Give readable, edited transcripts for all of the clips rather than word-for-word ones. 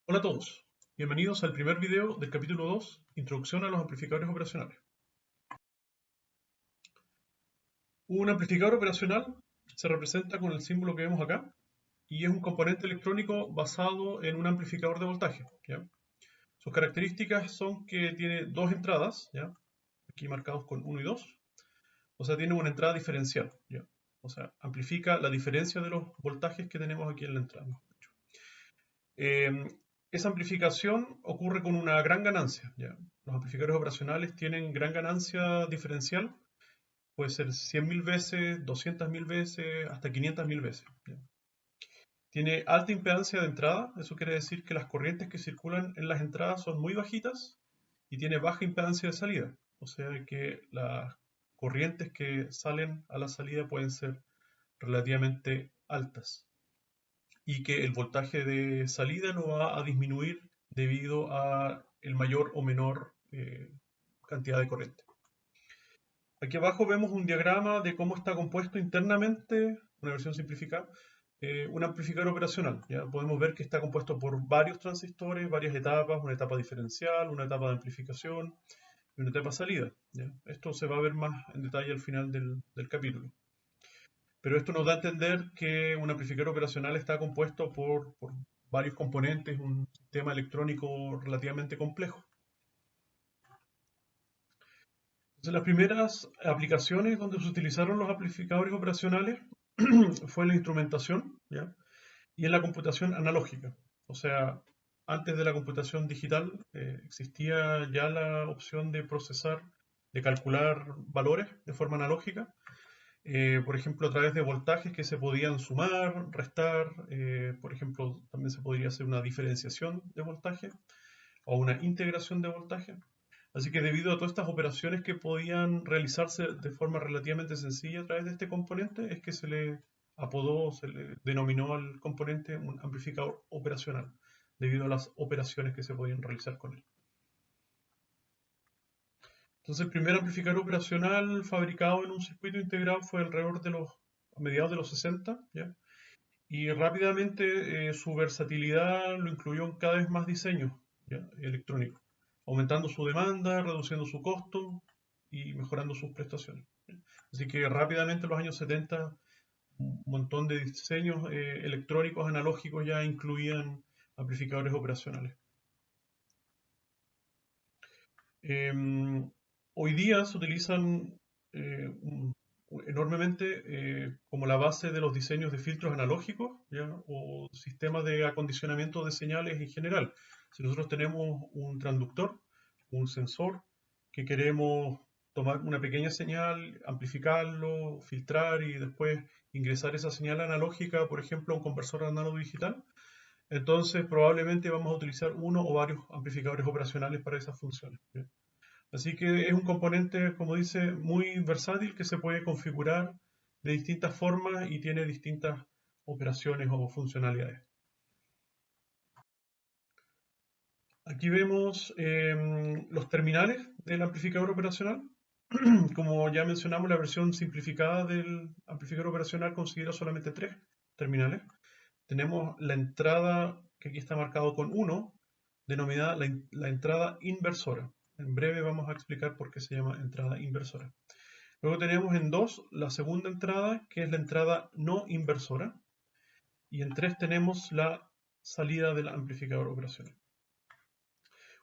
Hola a todos, bienvenidos al primer video del capítulo 2, Introducción a los amplificadores operacionales. Un amplificador operacional se representa con el símbolo que vemos acá y es un componente electrónico basado en un amplificador de voltaje. ¿Ya? Sus características son que tiene dos entradas, ¿ya? Aquí marcados con 1 y 2, o sea, tiene una entrada diferencial. ¿Ya? O sea, amplifica la diferencia de los voltajes que tenemos aquí en la entrada. Eh, Esa amplificación ocurre con una gran ganancia. ¿Ya? Los amplificadores operacionales tienen gran ganancia diferencial, puede ser 100.000 veces, 200.000 veces, hasta 500.000 veces. ¿Ya? Tiene alta impedancia de entrada, eso quiere decir que las corrientes que circulan en las entradas son muy bajitas y tiene baja impedancia de salida, o sea que las corrientes que salen a la salida pueden ser relativamente altas y que el voltaje de salida no va a disminuir debido a el mayor o menor cantidad de corriente. Aquí abajo vemos un diagrama de cómo está compuesto internamente, una versión simplificada, un amplificador operacional. ¿Ya? Podemos ver que está compuesto por varios transistores, varias etapas, una etapa diferencial, una etapa de amplificación y una etapa salida. ¿Ya? Esto se va a ver más en detalle al final del capítulo. Pero esto nos da a entender que un amplificador operacional está compuesto por varios componentes, un sistema electrónico relativamente complejo. Entonces, las primeras aplicaciones donde se utilizaron los amplificadores operacionales fue en la instrumentación, ¿ya? Y en la computación analógica. O sea, antes de la computación digital existía ya la opción de procesar, de calcular valores de forma analógica, por ejemplo, a través de voltajes que se podían sumar, restar, por ejemplo, también se podría hacer una diferenciación de voltaje o una integración de voltaje. Así que debido a todas estas operaciones que podían realizarse de forma relativamente sencilla a través de este componente, es que se le apodó, se le denominó al componente un amplificador operacional, debido a las operaciones que se podían realizar con él. Entonces, el primer amplificador operacional fabricado en un circuito integrado fue alrededor de a mediados de los 60, ¿ya? Y rápidamente su versatilidad lo incluyó en cada vez más diseños, ¿ya? Electrónicos, aumentando su demanda, reduciendo su costo y mejorando sus prestaciones. ¿Ya? Así que rápidamente en los años 70 un montón de diseños electrónicos analógicos ya incluían amplificadores operacionales. Hoy día se utilizan eh, un- enormemente como la base de los diseños de filtros analógicos, ¿ya? O sistemas de acondicionamiento de señales en general. Si nosotros tenemos un transductor, un sensor, que queremos tomar una pequeña señal, amplificarlo, filtrar y después ingresar esa señal analógica, por ejemplo, a un conversor análogo digital, entonces probablemente vamos a utilizar uno o varios amplificadores operacionales para esas funciones. ¿Ya? Así que es un componente, como dice, muy versátil que se puede configurar de distintas formas y tiene distintas operaciones o funcionalidades. Aquí vemos los terminales del amplificador operacional. Como ya mencionamos, la versión simplificada del amplificador operacional considera solamente tres terminales. Tenemos la entrada, que aquí está marcado con 1, denominada la entrada inversora. En breve vamos a explicar por qué se llama entrada inversora. Luego tenemos en 2 la segunda entrada, que es la entrada no inversora. Y en 3 tenemos la salida del amplificador operacional.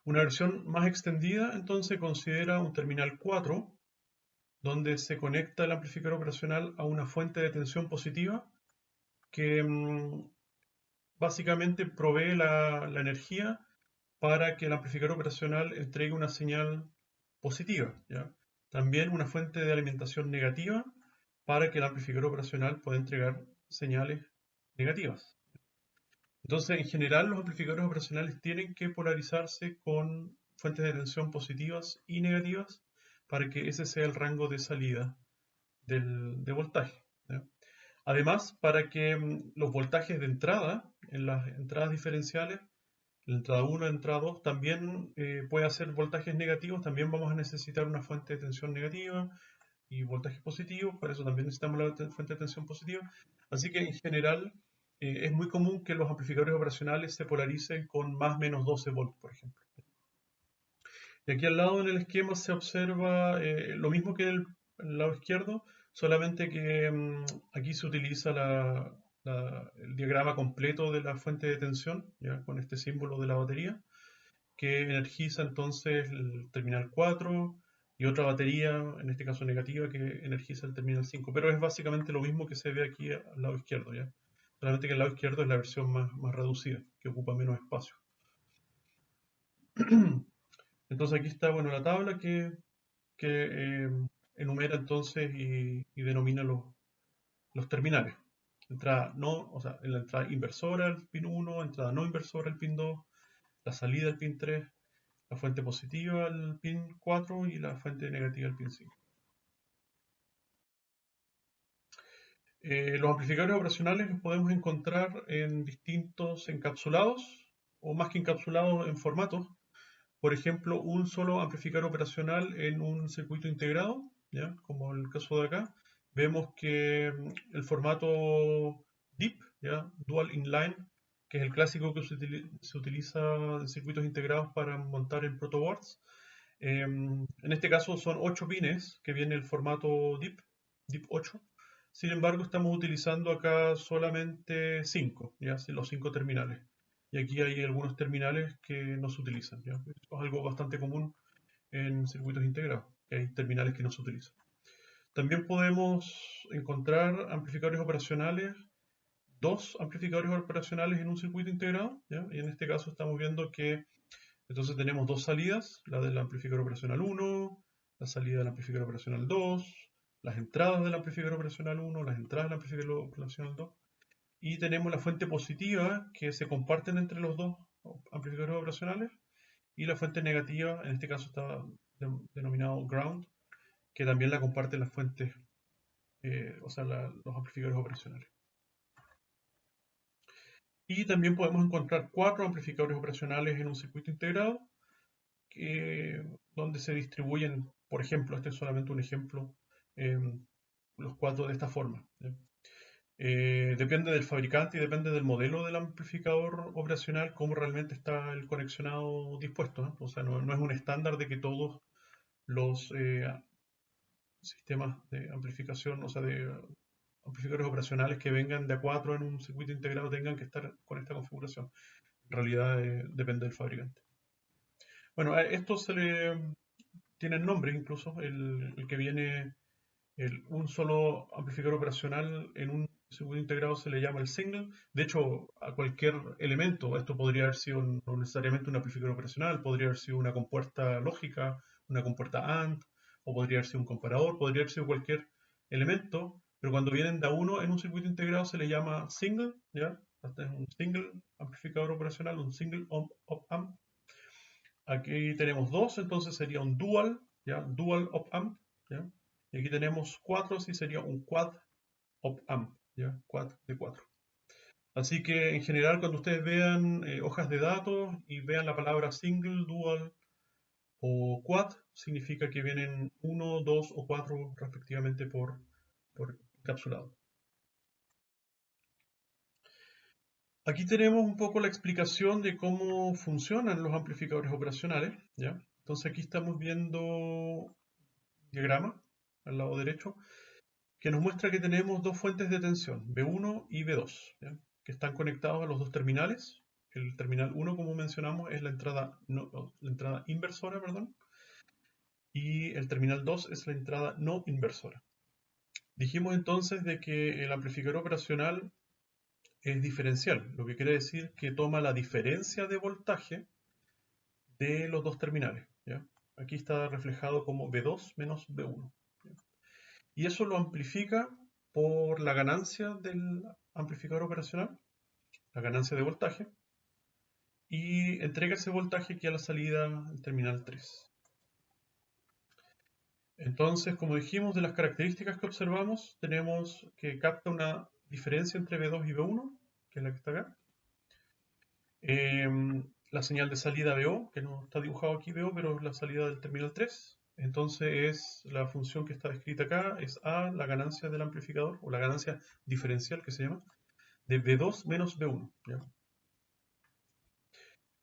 Una versión más extendida entonces considera un terminal 4, donde se conecta el amplificador operacional a una fuente de tensión positiva que básicamente provee la energía para que el amplificador operacional entregue una señal positiva, ¿ya? También una fuente de alimentación negativa para que el amplificador operacional pueda entregar señales negativas. Entonces, en general, los amplificadores operacionales tienen que polarizarse con fuentes de tensión positivas y negativas para que ese sea el rango de salida de voltaje, ¿ya? Además, para que los voltajes de entrada en las entradas diferenciales, la entrada 1 y la entrada 2, también puede hacer voltajes negativos, también vamos a necesitar una fuente de tensión negativa y voltajes positivos, para eso también necesitamos la fuente de tensión positiva. Así que en general es muy común que los amplificadores operacionales se polaricen con más menos 12 volts, por ejemplo. Y aquí al lado en el esquema se observa lo mismo que en el lado izquierdo, solamente que aquí se utiliza el diagrama completo de la fuente de tensión, ¿ya? Con este símbolo de la batería, que energiza entonces el terminal 4 y otra batería, en este caso negativa, que energiza el terminal 5. Pero es básicamente lo mismo que se ve aquí al lado izquierdo, ¿ya? Solamente que el lado izquierdo es la versión más reducida, que ocupa menos espacio. Entonces aquí está, bueno, la tabla que enumera entonces y denomina los terminales. Entrada no, o sea, en la entrada inversora el pin 1, entrada no inversora el pin 2, la salida el pin 3, la fuente positiva el pin 4 y la fuente negativa el pin 5. Los amplificadores operacionales los podemos encontrar en distintos encapsulados o más que encapsulados en formatos. Por ejemplo, un solo amplificador operacional en un circuito integrado, ¿ya? Como en el caso de acá, vemos que el formato DIP, ¿ya? Dual Inline, que es el clásico que se utiliza en circuitos integrados para montar en protoboards. En este caso son 8 pines que viene el formato DIP, DIP 8. Sin embargo, estamos utilizando acá solamente 5, ¿ya? Los 5 terminales. Y aquí hay algunos terminales que no se utilizan, ¿ya? Esto es algo bastante común en circuitos integrados, que hay terminales que no se utilizan. También podemos encontrar amplificadores operacionales, dos amplificadores operacionales en un circuito integrado, ¿ya? Y en este caso estamos viendo que entonces tenemos dos salidas, la del amplificador operacional 1, la salida del amplificador operacional 2, las entradas del amplificador operacional 1, las entradas del amplificador operacional 2, y tenemos la fuente positiva que se comparten entre los dos amplificadores operacionales, y la fuente negativa, en este caso está denominado ground, que también la comparten las fuentes, o sea, los amplificadores operacionales. Y también podemos encontrar 4 amplificadores operacionales en un circuito integrado, donde se distribuyen, por ejemplo, este es solamente un ejemplo, los 4 de esta forma. Depende del fabricante y depende del modelo del amplificador operacional, cómo realmente está el conexionado dispuesto, ¿no? O sea, no es un estándar de que todos los sistemas de amplificación, o sea, de amplificadores operacionales que vengan de a 4 en un circuito integrado tengan que estar con esta configuración. En realidad depende del fabricante. Bueno, a esto se le tiene nombre incluso, el que viene un solo amplificador operacional en un circuito integrado se le llama el single. De hecho, a cualquier elemento, esto podría haber sido no necesariamente un amplificador operacional, podría haber sido una compuerta lógica, una compuerta AND, o podría haber sido un comparador, podría haber sido cualquier elemento, pero cuando vienen de a uno en un circuito integrado se le llama single, ¿ya? Este es un single amplificador operacional, un single op-amp. Aquí tenemos dos, entonces sería un dual, ¿ya? Dual op-amp, ¿ya? Y aquí tenemos 4, sí sería un quad op-amp, ¿ya? Quad de 4. Así que en general cuando ustedes vean hojas de datos y vean la palabra single, dual o quad, significa que vienen 1, 2 o 4 respectivamente por encapsulado. Aquí tenemos un poco la explicación de cómo funcionan los amplificadores operacionales, ¿ya? Entonces aquí estamos viendo un diagrama al lado derecho que nos muestra que tenemos dos fuentes de tensión, B1 y B2, ¿ya? Que están conectados a los dos terminales. El terminal 1, como mencionamos, es la entrada inversora, perdón, y el terminal 2 es la entrada no inversora. Dijimos entonces de que el amplificador operacional es diferencial, lo que quiere decir que toma la diferencia de voltaje de los dos terminales, ¿ya? Aquí está reflejado como B2 menos B1. ¿Ya? Y eso lo amplifica por la ganancia del amplificador operacional, la ganancia de voltaje, y entrega ese voltaje aquí a la salida al terminal 3. Entonces, como dijimos, de las características que observamos, tenemos que capta una diferencia entre B2 y B1, que es la que está acá. La señal de salida BO, que no está dibujado aquí BO, pero es la salida del terminal 3. Entonces es la función que está descrita acá, es A, la ganancia del amplificador, o la ganancia diferencial que se llama, de V2 menos V1. ¿Ya?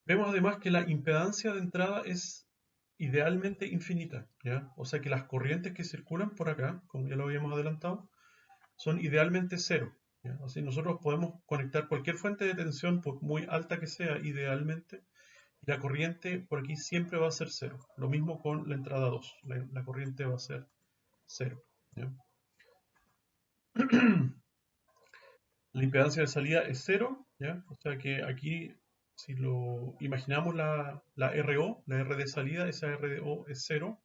Vemos además que la impedancia de entrada es idealmente infinita, ¿ya? O sea que las corrientes que circulan por acá, como ya lo habíamos adelantado, son idealmente cero, ¿ya? Así nosotros podemos conectar cualquier fuente de tensión, por muy alta que sea, idealmente, y la corriente por aquí siempre va a ser cero. Lo mismo con la entrada 2, la corriente va a ser cero, ¿ya? La impedancia de salida es cero, ¿ya? O sea que aquí, si lo imaginamos la RO, la R de salida, esa RO es cero,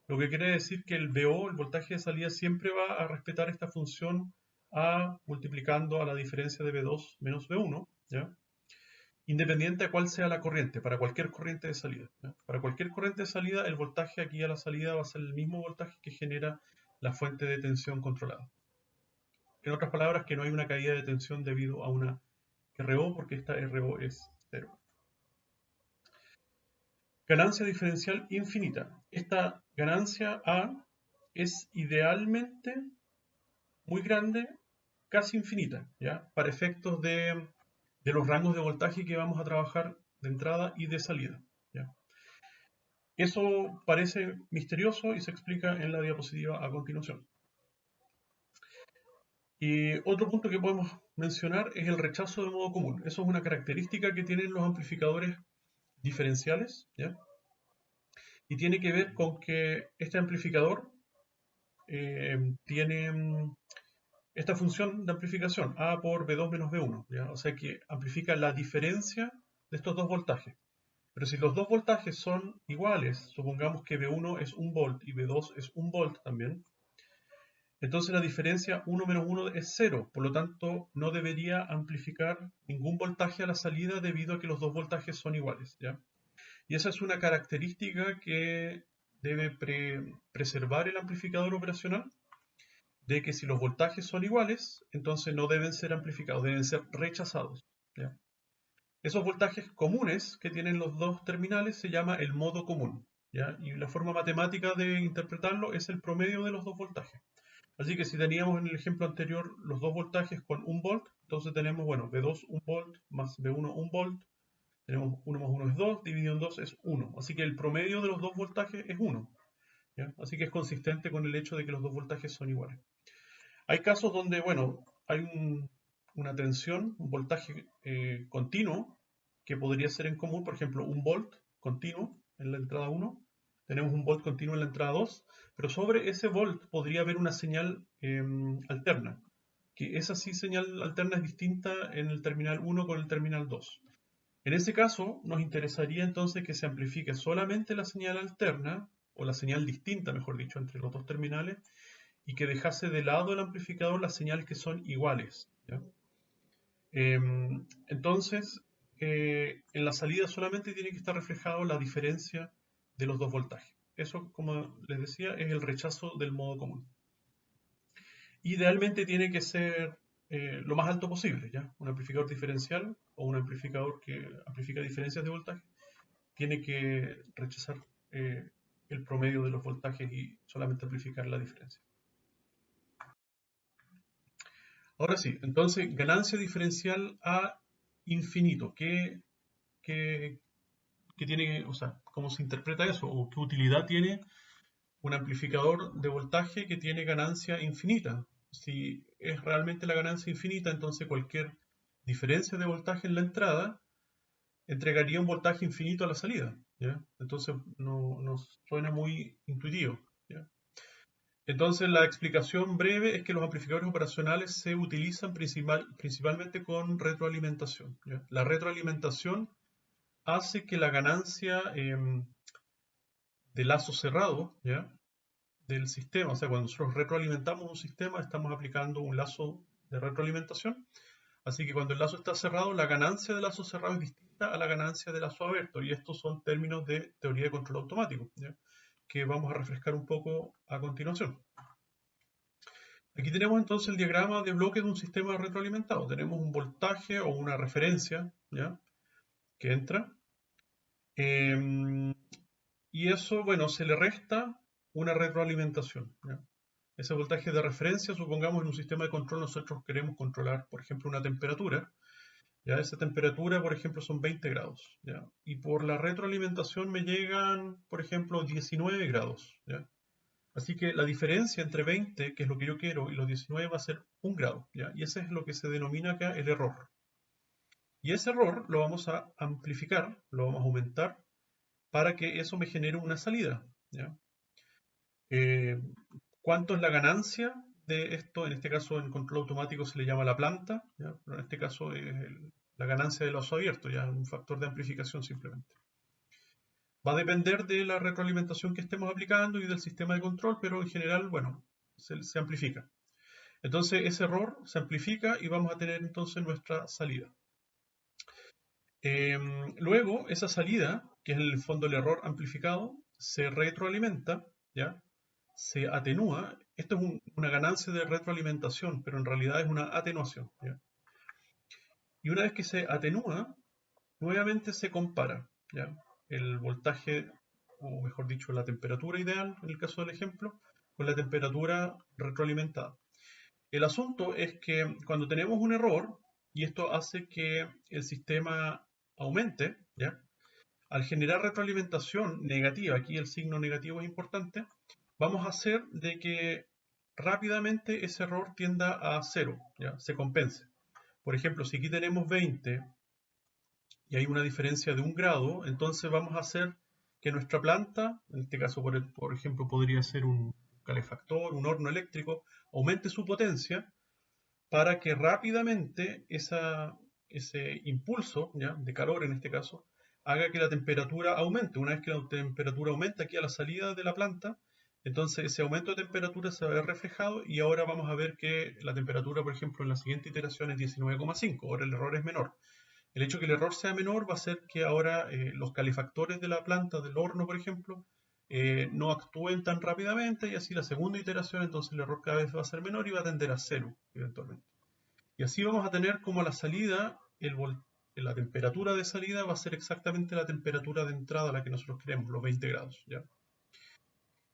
lo que quiere decir que el VO, el voltaje de salida, siempre va a respetar esta función A multiplicando a la diferencia de V2 menos V1, ¿ya? Independiente de cuál sea la corriente, para cualquier corriente de salida, ¿ya? Para cualquier corriente de salida, el voltaje aquí a la salida va a ser el mismo voltaje que genera la fuente de tensión controlada. En otras palabras, que no hay una caída de tensión debido a una RO, porque esta RO es cero. Ganancia diferencial infinita. Esta ganancia A es idealmente muy grande, casi infinita, ¿ya? Para efectos de los rangos de voltaje que vamos a trabajar de entrada y de salida, ¿ya? Eso parece misterioso y se explica en la diapositiva a continuación. Y otro punto que podemos mencionar es el rechazo de modo común. Eso es una característica que tienen los amplificadores diferenciales, ¿ya? Y tiene que ver con que este amplificador tiene esta función de amplificación, A por B2 menos B1, ¿ya? O sea que amplifica la diferencia de estos dos voltajes. Pero si los dos voltajes son iguales, supongamos que B1 es 1 volt y B2 es 1 volt también, entonces la diferencia 1 menos 1 es 0, por lo tanto no debería amplificar ningún voltaje a la salida debido a que los dos voltajes son iguales, ¿ya? Y esa es una característica que debe preservar el amplificador operacional, de que si los voltajes son iguales, entonces no deben ser amplificados, deben ser rechazados, ¿ya? Esos voltajes comunes que tienen los dos terminales se llama el modo común, ¿ya? Y la forma matemática de interpretarlo es el promedio de los dos voltajes. Así que si teníamos en el ejemplo anterior los dos voltajes con 1 volt, entonces tenemos, bueno, V2 1 volt más V1 1 volt, tenemos 1 más 1 es 2, dividido en 2 es 1. Así que el promedio de los dos voltajes es 1, ¿ya? Así que es consistente con el hecho de que los dos voltajes son iguales. Hay casos donde, bueno, hay una tensión, un voltaje continuo, que podría ser en común, por ejemplo, un volt continuo en la entrada 1, tenemos un volt continuo en la entrada 2, pero sobre ese volt podría haber una señal alterna, que esa sí señal alterna es distinta en el terminal 1 con el terminal 2. En ese caso, nos interesaría entonces que se amplifique solamente la señal alterna, o la señal distinta, mejor dicho, entre los dos terminales, y que dejase de lado el amplificador las señales que son iguales, ¿ya? Entonces, en la salida solamente tiene que estar reflejado la diferencia de los dos voltajes. Eso, como les decía, es el rechazo del modo común. Idealmente tiene que ser lo más alto posible, ¿ya? Un amplificador diferencial o un amplificador que amplifica diferencias de voltaje tiene que rechazar el promedio de los voltajes y solamente amplificar la diferencia. Ahora sí, entonces ganancia diferencial a infinito. ¿Qué, qué tiene, o sea, cómo se interpreta eso? ¿O qué utilidad tiene un amplificador de voltaje que tiene ganancia infinita? Si es realmente la ganancia infinita, entonces cualquier diferencia de voltaje en la entrada entregaría un voltaje infinito a la salida, ¿ya? Entonces no nos suena muy intuitivo, ¿ya? Entonces, la explicación breve es que los amplificadores operacionales se utilizan principalmente con retroalimentación, ¿ya? La retroalimentación hace que la ganancia de lazo cerrado, ¿ya? Del sistema, o sea, cuando nosotros retroalimentamos un sistema, estamos aplicando un lazo de retroalimentación. Así que cuando el lazo está cerrado, la ganancia del lazo cerrado es distinta a la ganancia del lazo abierto. Y estos son términos de teoría de control automático, ¿ya? Que vamos a refrescar un poco a continuación. Aquí tenemos entonces el diagrama de bloques de un sistema retroalimentado. Tenemos un voltaje o una referencia, ¿ya? Que entra. Y eso, bueno, se le resta una retroalimentación, ¿ya? Ese voltaje de referencia, supongamos en un sistema de control nosotros queremos controlar, por ejemplo, una temperatura. Ya esa temperatura, por ejemplo, son 20 grados. ¿Ya? Y por la retroalimentación me llegan, por ejemplo, 19 grados. ¿Ya? Así que la diferencia entre 20, que es lo que yo quiero, y los 19 va a ser 1 grado. ¿Ya? Y ese es lo que se denomina acá el error. Y ese error lo vamos a amplificar, lo vamos a aumentar, para que eso me genere una salida. ¿Ya? Eh, ¿Cuánto es la ganancia de esto? En este caso, en control automático se le llama la planta, ¿ya? Pero en este caso es la ganancia del vaso abierto, ya un factor de amplificación simplemente. Va a depender de la retroalimentación que estemos aplicando y del sistema de control, pero en general, bueno, se amplifica. Entonces ese error se amplifica y vamos a tener entonces nuestra salida. Luego, esa salida, que es en el fondo el error amplificado, se retroalimenta, ¿ya? Se atenúa. Esto es una ganancia de retroalimentación, pero en realidad es una atenuación, ¿ya? Y una vez que se atenúa, nuevamente se compara, ¿ya? El voltaje, o mejor dicho, la temperatura ideal, en el caso del ejemplo, con la temperatura retroalimentada. El asunto es que cuando tenemos un error, y esto hace que el sistema aumente, ¿ya? Al generar retroalimentación negativa, aquí el signo negativo es importante, vamos a hacer de que rápidamente ese error tienda a cero, ¿ya? Se compense. Por ejemplo, si aquí tenemos 20 y hay una diferencia de 1 grado, entonces vamos a hacer que nuestra planta, en este caso por ejemplo podría ser un calefactor, un horno eléctrico, aumente su potencia para que rápidamente ese impulso, ¿ya? De calor en este caso, haga que la temperatura aumente. Una vez que la temperatura aumenta aquí a la salida de la planta, entonces ese aumento de temperatura se va a ver reflejado y ahora vamos a ver que la temperatura, por ejemplo, en la siguiente iteración es 19,5. Ahora el error es menor. El hecho de que el error sea menor va a hacer que ahora los calefactores de la planta, del horno, por ejemplo, no actúen tan rápidamente y así la segunda iteración, entonces el error cada vez va a ser menor y va a tender a cero eventualmente. Y así vamos a tener como la salida, la temperatura de salida va a ser exactamente la temperatura de entrada a la que nosotros queremos, los 20 grados. ¿Ya?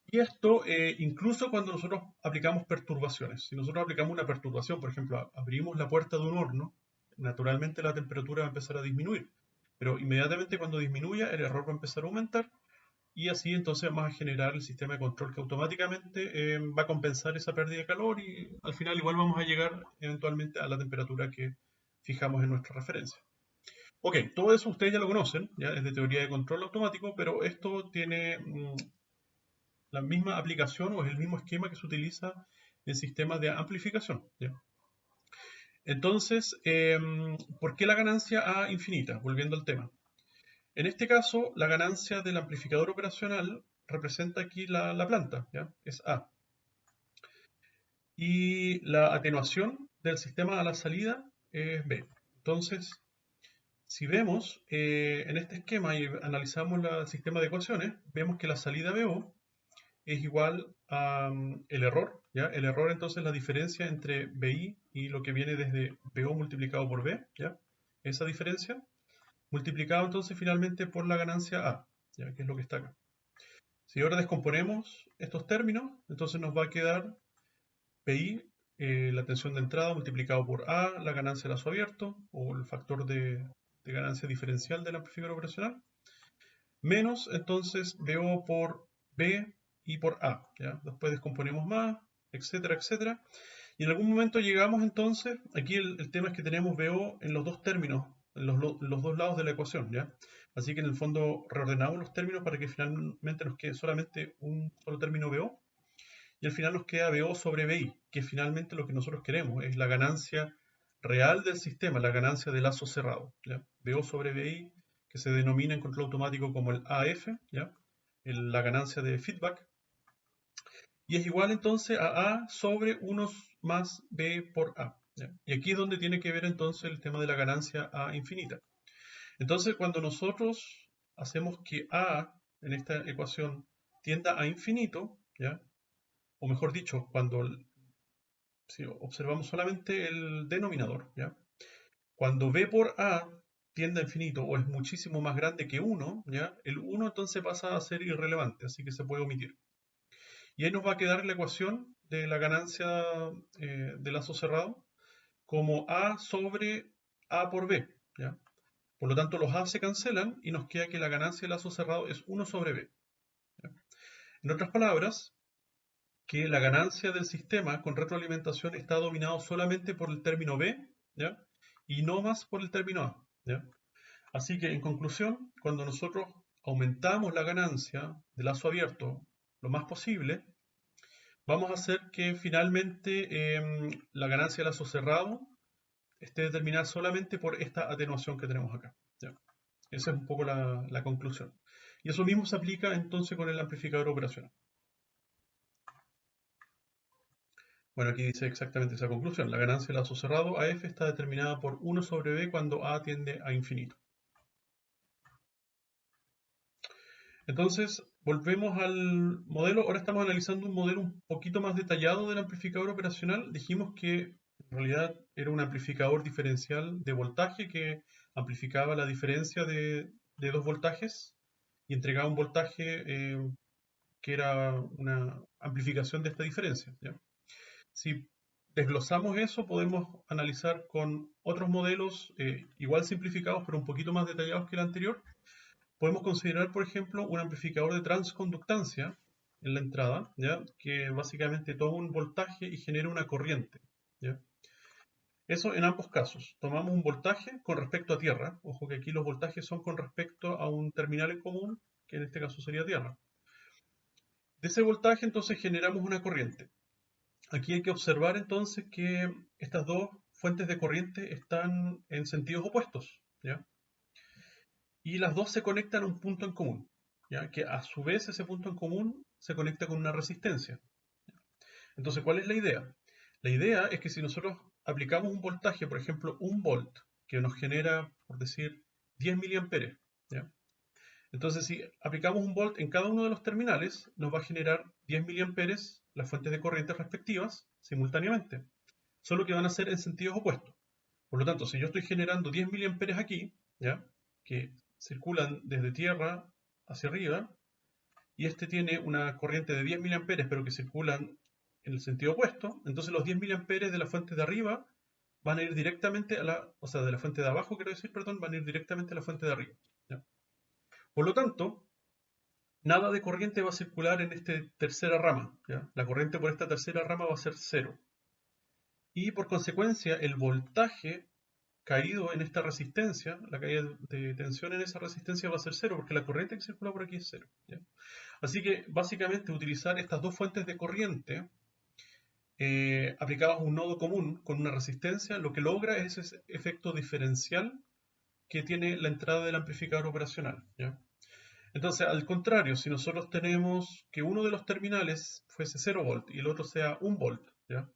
Y esto incluso cuando nosotros aplicamos perturbaciones. Si nosotros aplicamos una perturbación, por ejemplo, abrimos la puerta de un horno, naturalmente la temperatura va a empezar a disminuir. Pero inmediatamente cuando disminuya, el error va a empezar a aumentar y así entonces vamos a generar el sistema de control que automáticamente va a compensar esa pérdida de calor y al final igual vamos a llegar eventualmente a la temperatura que fijamos en nuestra referencia. Ok, todo eso ustedes ya lo conocen, ya es de teoría de control automático, pero esto tiene la misma aplicación o es el mismo esquema que se utiliza en sistemas de amplificación. ¿Ya? Entonces, ¿por qué la ganancia A infinita? Volviendo al tema. En este caso, la ganancia del amplificador operacional representa aquí la planta, ¿ya? Es A. Y la atenuación del sistema a la salida es B. Entonces, si vemos en este esquema y analizamos el sistema de ecuaciones, vemos que la salida BO es igual a el error, ¿ya? El error entonces es la diferencia entre BI y lo que viene desde BO multiplicado por B, ¿ya? Esa diferencia multiplicado entonces finalmente por la ganancia A, ¿ya? Que es lo que está acá. Si ahora descomponemos estos términos, entonces nos va a quedar PI, la tensión de entrada multiplicado por A, la ganancia de lazo abierto, o el factor de ganancia diferencial del amplificador operacional, menos entonces BO por B y por A. ¿Ya? Después descomponemos más, etcétera, etcétera. Y en algún momento llegamos entonces, aquí el tema es que tenemos BO en los dos términos, en los dos lados de la ecuación, ¿ya? Así que en el fondo reordenamos los términos para que finalmente nos quede solamente un solo término BO. Y al final nos queda BO sobre BI, que finalmente lo que nosotros queremos es la ganancia real del sistema, la ganancia de lazo cerrado. ¿Ya? BO sobre BI, que se denomina en control automático como el AF, ¿ya? La ganancia de feedback. Y es igual entonces a A sobre 1 más B por A. ¿Ya? Y aquí es donde tiene que ver entonces el tema de la ganancia A infinita. Entonces cuando nosotros hacemos que A en esta ecuación tienda a infinito, ¿ya? O mejor dicho, cuando si observamos solamente el denominador, ¿ya? Cuando B por A tiende a infinito o es muchísimo más grande que 1, ¿ya? El 1 entonces pasa a ser irrelevante, así que se puede omitir. Y ahí nos va a quedar la ecuación de la ganancia de lazo cerrado como A sobre A por B, ¿ya? Por lo tanto, los A se cancelan y nos queda que la ganancia de lazo cerrado es 1 sobre B, ¿ya? En otras palabras, que la ganancia del sistema con retroalimentación está dominado solamente por el término B, ¿ya? Y no más por el término A, ¿ya? Así que, en conclusión, cuando nosotros aumentamos la ganancia de lazo abierto lo más posible, vamos a hacer que finalmente la ganancia de lazo cerrado esté determinada solamente por esta atenuación que tenemos acá, ¿ya? Esa es un poco la conclusión. Y eso mismo se aplica entonces con el amplificador operacional. Bueno, aquí dice exactamente esa conclusión. La ganancia de lazo cerrado AF está determinada por 1 sobre B cuando A tiende a infinito. Entonces, volvemos al modelo. Ahora estamos analizando un modelo un poquito más detallado del amplificador operacional. Dijimos que en realidad era un amplificador diferencial de voltaje que amplificaba la diferencia de dos voltajes y entregaba un voltaje que era una amplificación de esta diferencia, ¿ya? Si desglosamos eso, podemos analizar con otros modelos igual simplificados, pero un poquito más detallados que el anterior. Podemos considerar, por ejemplo, un amplificador de transconductancia en la entrada, ¿ya? Que básicamente toma un voltaje y genera una corriente, ¿ya? Eso en ambos casos. Tomamos un voltaje con respecto a tierra. Ojo que aquí los voltajes son con respecto a un terminal en común, que en este caso sería tierra. De ese voltaje entonces generamos una corriente. Aquí hay que observar entonces que estas dos fuentes de corriente están en sentidos opuestos, ¿ya? Y las dos se conectan a un punto en común, ¿ya? Que a su vez ese punto en común se conecta con una resistencia. Entonces, ¿cuál es la idea? La idea es que si nosotros aplicamos un voltaje, por ejemplo, 1 volt, que nos genera, por decir, 10 miliamperes, ¿ya? Entonces, si aplicamos 1 volt en cada uno de los terminales, nos va a generar 10 miliamperes las fuentes de corriente respectivas simultáneamente, solo que van a ser en sentidos opuestos. Por lo tanto, si yo estoy generando 10 miliamperes aquí, ¿ya? Que circulan desde tierra hacia arriba, y este tiene una corriente de 10 miliamperes, pero que circulan en el sentido opuesto, entonces los 10 miliamperes de la fuente de arriba van a ir directamente a la, o sea, de la fuente de abajo, quiero decir, perdón, van a ir directamente a la fuente de arriba, ¿ya? Por lo tanto, nada de corriente va a circular en esta tercera rama, ¿ya? La corriente por esta tercera rama va a ser 0. Y por consecuencia, el voltaje caído en esta resistencia, la caída de tensión en esa resistencia va a ser 0, porque la corriente que circula por aquí es 0, ¿ya? Así que básicamente utilizar estas dos fuentes de corriente aplicadas a un nodo común con una resistencia, lo que logra es ese efecto diferencial que tiene la entrada del amplificador operacional, ¿ya? Entonces, al contrario, si nosotros tenemos que uno de los terminales fuese 0 volt y el otro sea 1 volt, ¿ya?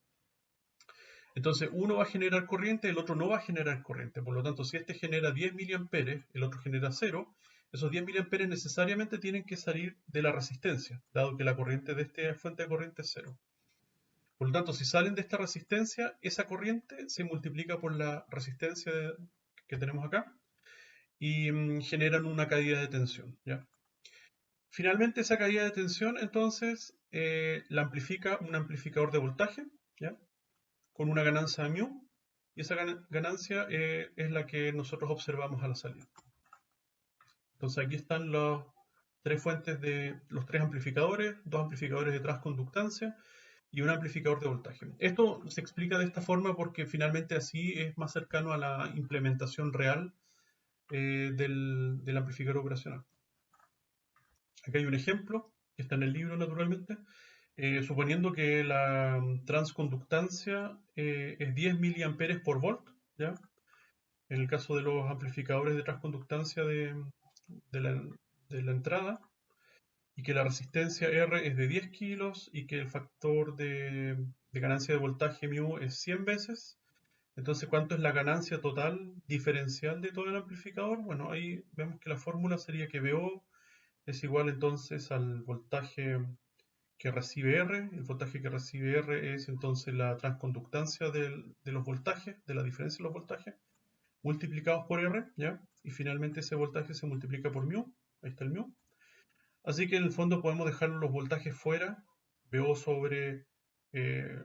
Entonces, uno va a generar corriente, el otro no va a generar corriente. Por lo tanto, si este genera 10 miliamperes, el otro genera 0, esos 10 miliamperes necesariamente tienen que salir de la resistencia, dado que la corriente de esta fuente de corriente es 0. Por lo tanto, si salen de esta resistencia, esa corriente se multiplica por la resistencia que tenemos acá y generan una caída de tensión, ¿ya? Finalmente, esa caída de tensión, entonces, la amplifica un amplificador de voltaje, ¿ya? Con una ganancia mu, y esa ganancia es la que nosotros observamos a la salida. Entonces aquí están las tres fuentes de los tres amplificadores, dos amplificadores de transconductancia y un amplificador de voltaje. Esto se explica de esta forma porque finalmente así es más cercano a la implementación real del amplificador operacional. Aquí hay un ejemplo, que está en el libro naturalmente, suponiendo que la transconductancia es 10 miliamperes por volt, ¿ya? En el caso de los amplificadores de transconductancia de la entrada, y que la resistencia R es de 10 kilos y que el factor de ganancia de voltaje mu es 100 veces. Entonces, ¿cuánto es la ganancia total diferencial de todo el amplificador? Bueno, ahí vemos que la fórmula sería que VO es igual entonces al voltaje que recibe R. El voltaje que recibe R es entonces la transconductancia de los voltajes, de la diferencia de los voltajes, multiplicados por R, ¿ya? Y finalmente ese voltaje se multiplica por mu. Ahí está el mu. Así que en el fondo podemos dejar los voltajes fuera BO sobre en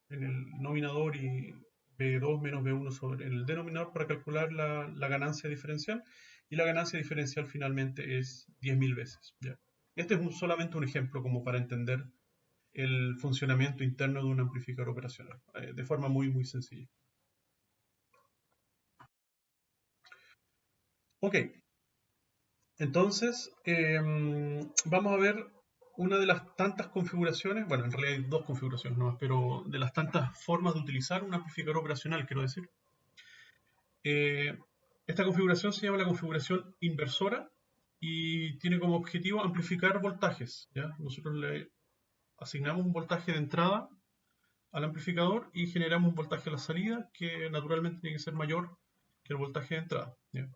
el nominador y B2 menos B1 sobre en el denominador para calcular la ganancia diferencial, y la ganancia diferencial finalmente es 10.000 veces. ¿Ya? Este es solamente un ejemplo como para entender el funcionamiento interno de un amplificador operacional, de forma muy, muy sencilla. Ok, entonces vamos a ver una de las tantas configuraciones, bueno, en realidad hay dos configuraciones nomás, pero de las tantas formas de utilizar un amplificador operacional, quiero decir. Esta configuración se llama la configuración inversora y tiene como objetivo amplificar voltajes. ¿Ya? Nosotros le asignamos un voltaje de entrada al amplificador y generamos un voltaje a la salida que naturalmente tiene que ser mayor que el voltaje de entrada. ¿Ya?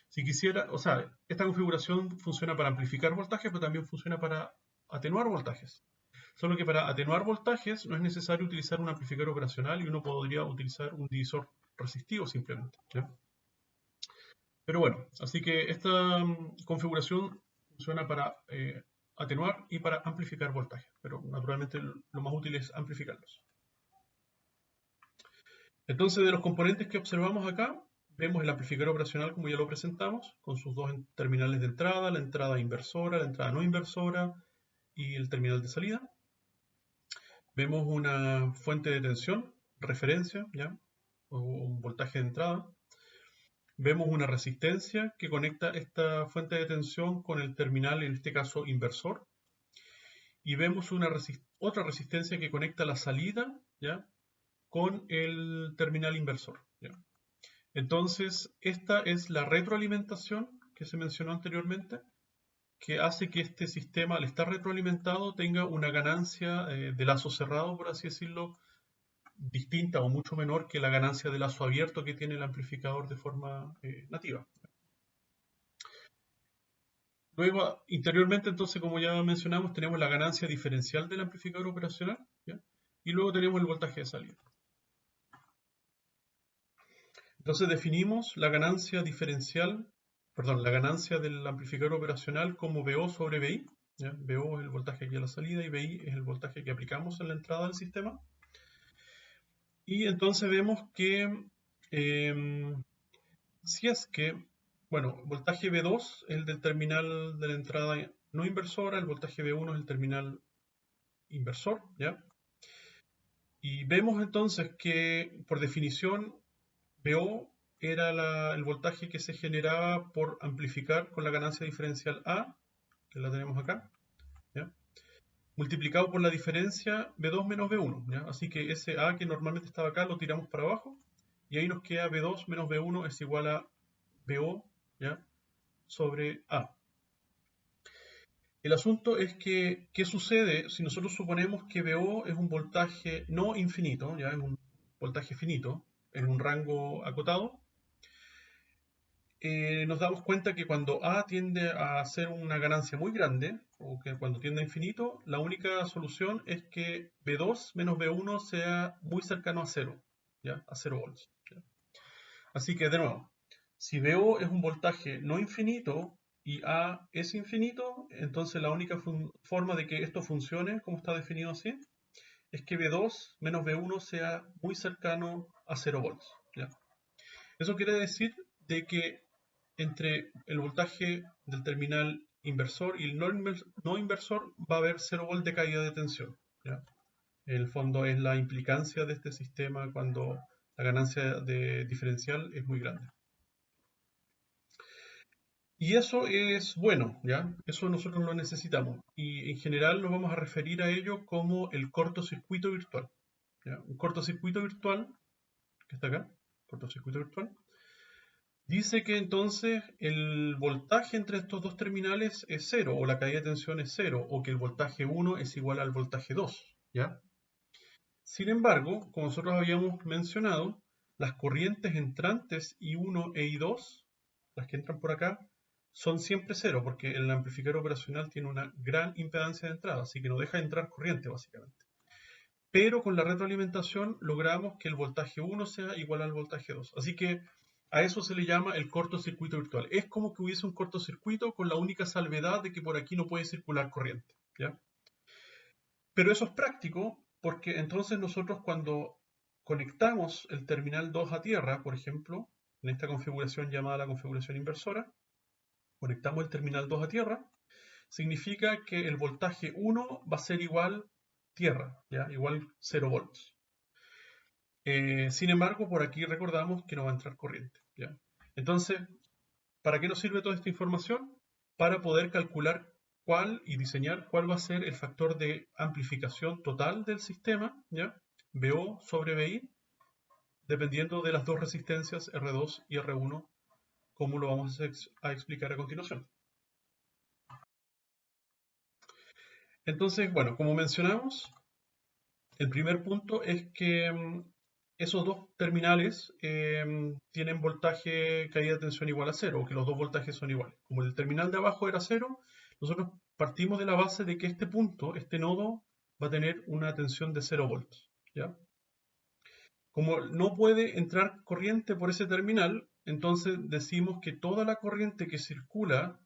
Si quisiera, o sea, esta configuración funciona para amplificar voltajes, pero también funciona para atenuar voltajes. Solo que para atenuar voltajes no es necesario utilizar un amplificador operacional y uno podría utilizar un divisor resistivo simplemente. ¿Ya? Pero bueno, así que esta configuración funciona para atenuar y para amplificar voltajes, pero naturalmente lo más útil es amplificarlos. Entonces, de los componentes que observamos acá, vemos el amplificador operacional como ya lo presentamos, con sus dos terminales de entrada, la entrada inversora, la entrada no inversora y el terminal de salida. Vemos una fuente de tensión, referencia, ¿ya? O un voltaje de entrada. Vemos una resistencia que conecta esta fuente de tensión con el terminal, en este caso inversor. Y vemos otra resistencia que conecta la salida, ¿ya? Con el terminal inversor. ¿Ya? Entonces, esta es la retroalimentación que se mencionó anteriormente, que hace que este sistema, al estar retroalimentado, tenga una ganancia de lazo cerrado, por así decirlo, distinta o mucho menor que la ganancia de lazo abierto que tiene el amplificador de forma nativa. Luego, interiormente, entonces, como ya mencionamos, tenemos la ganancia diferencial del amplificador operacional, ¿ya? Y luego tenemos el voltaje de salida. Entonces definimos la ganancia diferencial, perdón, la ganancia del amplificador operacional como VO sobre VI. ¿Ya? VO es el voltaje aquí a la salida y VI es el voltaje que aplicamos en la entrada del sistema. Y entonces vemos que si es que, bueno, voltaje V2 es el del terminal de la entrada no inversora, el voltaje V1 es el terminal inversor, ¿ya? Y vemos entonces que, por definición, VO era el voltaje que se generaba por amplificar con la ganancia diferencial A, que la tenemos acá, ¿ya? Multiplicado por la diferencia V2 menos V1, ¿ya? Así que ese A que normalmente estaba acá lo tiramos para abajo y ahí nos queda V2 menos V1 es igual a VO, ¿ya? Sobre A. El asunto es que, ¿qué sucede si nosotros suponemos que VO es un voltaje no infinito, ya es un voltaje finito, en un rango acotado? Nos damos cuenta que cuando A tiende a hacer una ganancia muy grande, o que cuando tiende a infinito, la única solución es que V2 menos V1 sea muy cercano a 0, ¿ya? A 0 volts. ¿Ya? Así que, de nuevo, si VO es un voltaje no infinito y A es infinito, entonces la única forma de que esto funcione, como está definido así, es que V2 menos V1 sea muy cercano a 0 volts. ¿Ya? Eso quiere decir de que entre el voltaje del terminal inversor y el no inversor va a haber 0 volt de caída de tensión. ¿Ya? En el fondo es la implicancia de este sistema cuando la ganancia de diferencial es muy grande. Y eso es bueno, ¿ya? Eso nosotros lo necesitamos. Y en general nos vamos a referir a ello como el cortocircuito virtual. ¿Ya? Un cortocircuito virtual, que está acá, cortocircuito virtual, dice que entonces el voltaje entre estos dos terminales es 0, o la caída de tensión es 0, o que el voltaje 1 es igual al voltaje 2, ¿ya? Sin embargo, como nosotros habíamos mencionado, las corrientes entrantes I1 e I2, las que entran por acá, son siempre 0, porque el amplificador operacional tiene una gran impedancia de entrada, así que no deja de entrar corriente básicamente. Pero con la retroalimentación logramos que el voltaje 1 sea igual al voltaje 2. Así que a eso se le llama el cortocircuito virtual. Es como que hubiese un cortocircuito con la única salvedad de que por aquí no puede circular corriente. ¿Ya? Pero eso es práctico porque entonces nosotros cuando conectamos el terminal 2 a tierra, por ejemplo, en esta configuración llamada la configuración inversora, conectamos el terminal 2 a tierra, significa que el voltaje 1 va a ser igual tierra, ¿ya? Igual 0 volts. Sin embargo, por aquí recordamos que no va a entrar corriente, ¿ya? Entonces, ¿para qué nos sirve toda esta información? Para poder calcular cuál y diseñar cuál va a ser el factor de amplificación total del sistema, ¿ya? VO sobre VI, dependiendo de las dos resistencias R2 y R1, como lo vamos a explicar a continuación. Entonces, bueno, como mencionamos, el primer punto es que esos dos terminales tienen voltaje, caída de tensión igual a cero, o que los dos voltajes son iguales. Como el terminal de abajo era cero, nosotros partimos de la base de que este punto, este nodo, va a tener una tensión de 0 volts, ¿ya? Como no puede entrar corriente por ese terminal, entonces decimos que toda la corriente que circula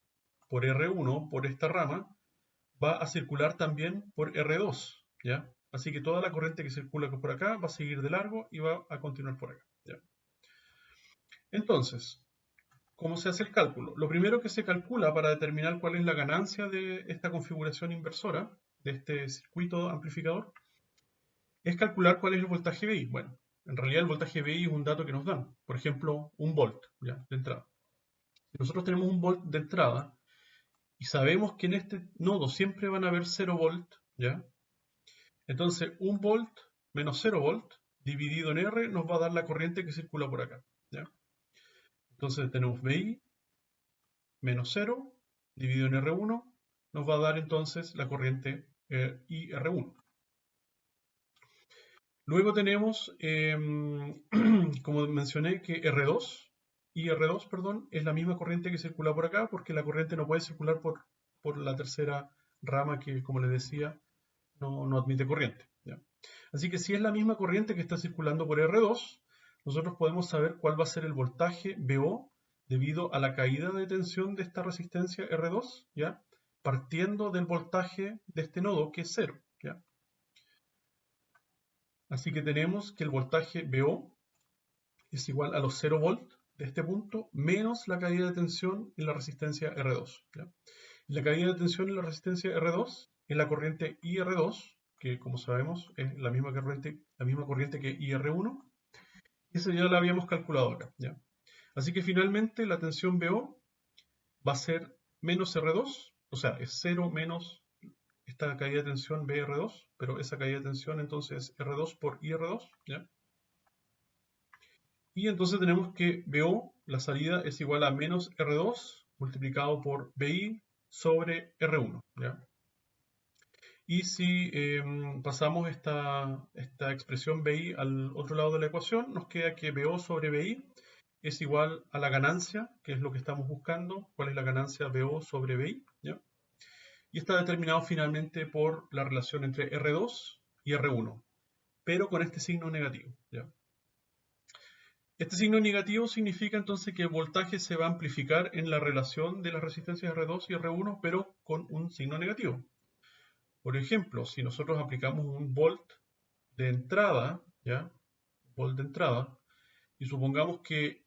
por R1, por esta rama, va a circular también por R2, ¿ya? Así que toda la corriente que circula por acá va a seguir de largo y va a continuar por acá, ¿ya? Entonces, ¿cómo se hace el cálculo? Lo primero que se calcula para determinar cuál es la ganancia de esta configuración inversora, de este circuito amplificador, es calcular cuál es el voltaje VI. Bueno, en realidad el voltaje VI es un dato que nos dan. Por ejemplo, un volt, ¿ya? De entrada. Si nosotros tenemos un volt de entrada y sabemos que en este nodo siempre van a haber 0 volt, ¿ya? Entonces, 1 volt menos 0 volt dividido en R nos va a dar la corriente que circula por acá, ¿ya? Entonces tenemos VI menos 0 dividido en R1 nos va a dar entonces la corriente IR1. Luego tenemos, como mencioné, que IR2, perdón, es la misma corriente que circula por acá porque la corriente no puede circular por la tercera rama que, como les decía, no admite corriente, ¿ya? Así que si es la misma corriente que está circulando por R2, nosotros podemos saber cuál va a ser el voltaje VO debido a la caída de tensión de esta resistencia R2, ¿ya? Partiendo del voltaje de este nodo, que es 0, ¿ya? Así que tenemos que el voltaje VO es igual a los 0 volt de este punto menos la caída de tensión en la resistencia R2, ¿ya? La caída de tensión en la resistencia R2 es la corriente IR2, que como sabemos es la misma corriente que IR1, y esa ya la habíamos calculado acá, ¿ya? Así que finalmente la tensión VO va a ser menos R2, o sea, es 0 menos esta caída de tensión BR2, pero esa caída de tensión entonces es R2 por IR2, ¿ya? Y entonces tenemos que VO, la salida, es igual a menos R2 multiplicado por VI sobre R1, ¿ya? Y si pasamos esta expresión BI al otro lado de la ecuación, nos queda que BO sobre BI es igual a la ganancia, que es lo que estamos buscando. ¿Cuál es la ganancia BO sobre BI? ¿Ya? Y está determinado finalmente por la relación entre R2 y R1, pero con este signo negativo, ¿ya? Este signo negativo significa entonces que el voltaje se va a amplificar en la relación de las resistencias R2 y R1, pero con un signo negativo. Por ejemplo, si nosotros aplicamos un volt de entrada, ¿ya? Volt de entrada, y supongamos que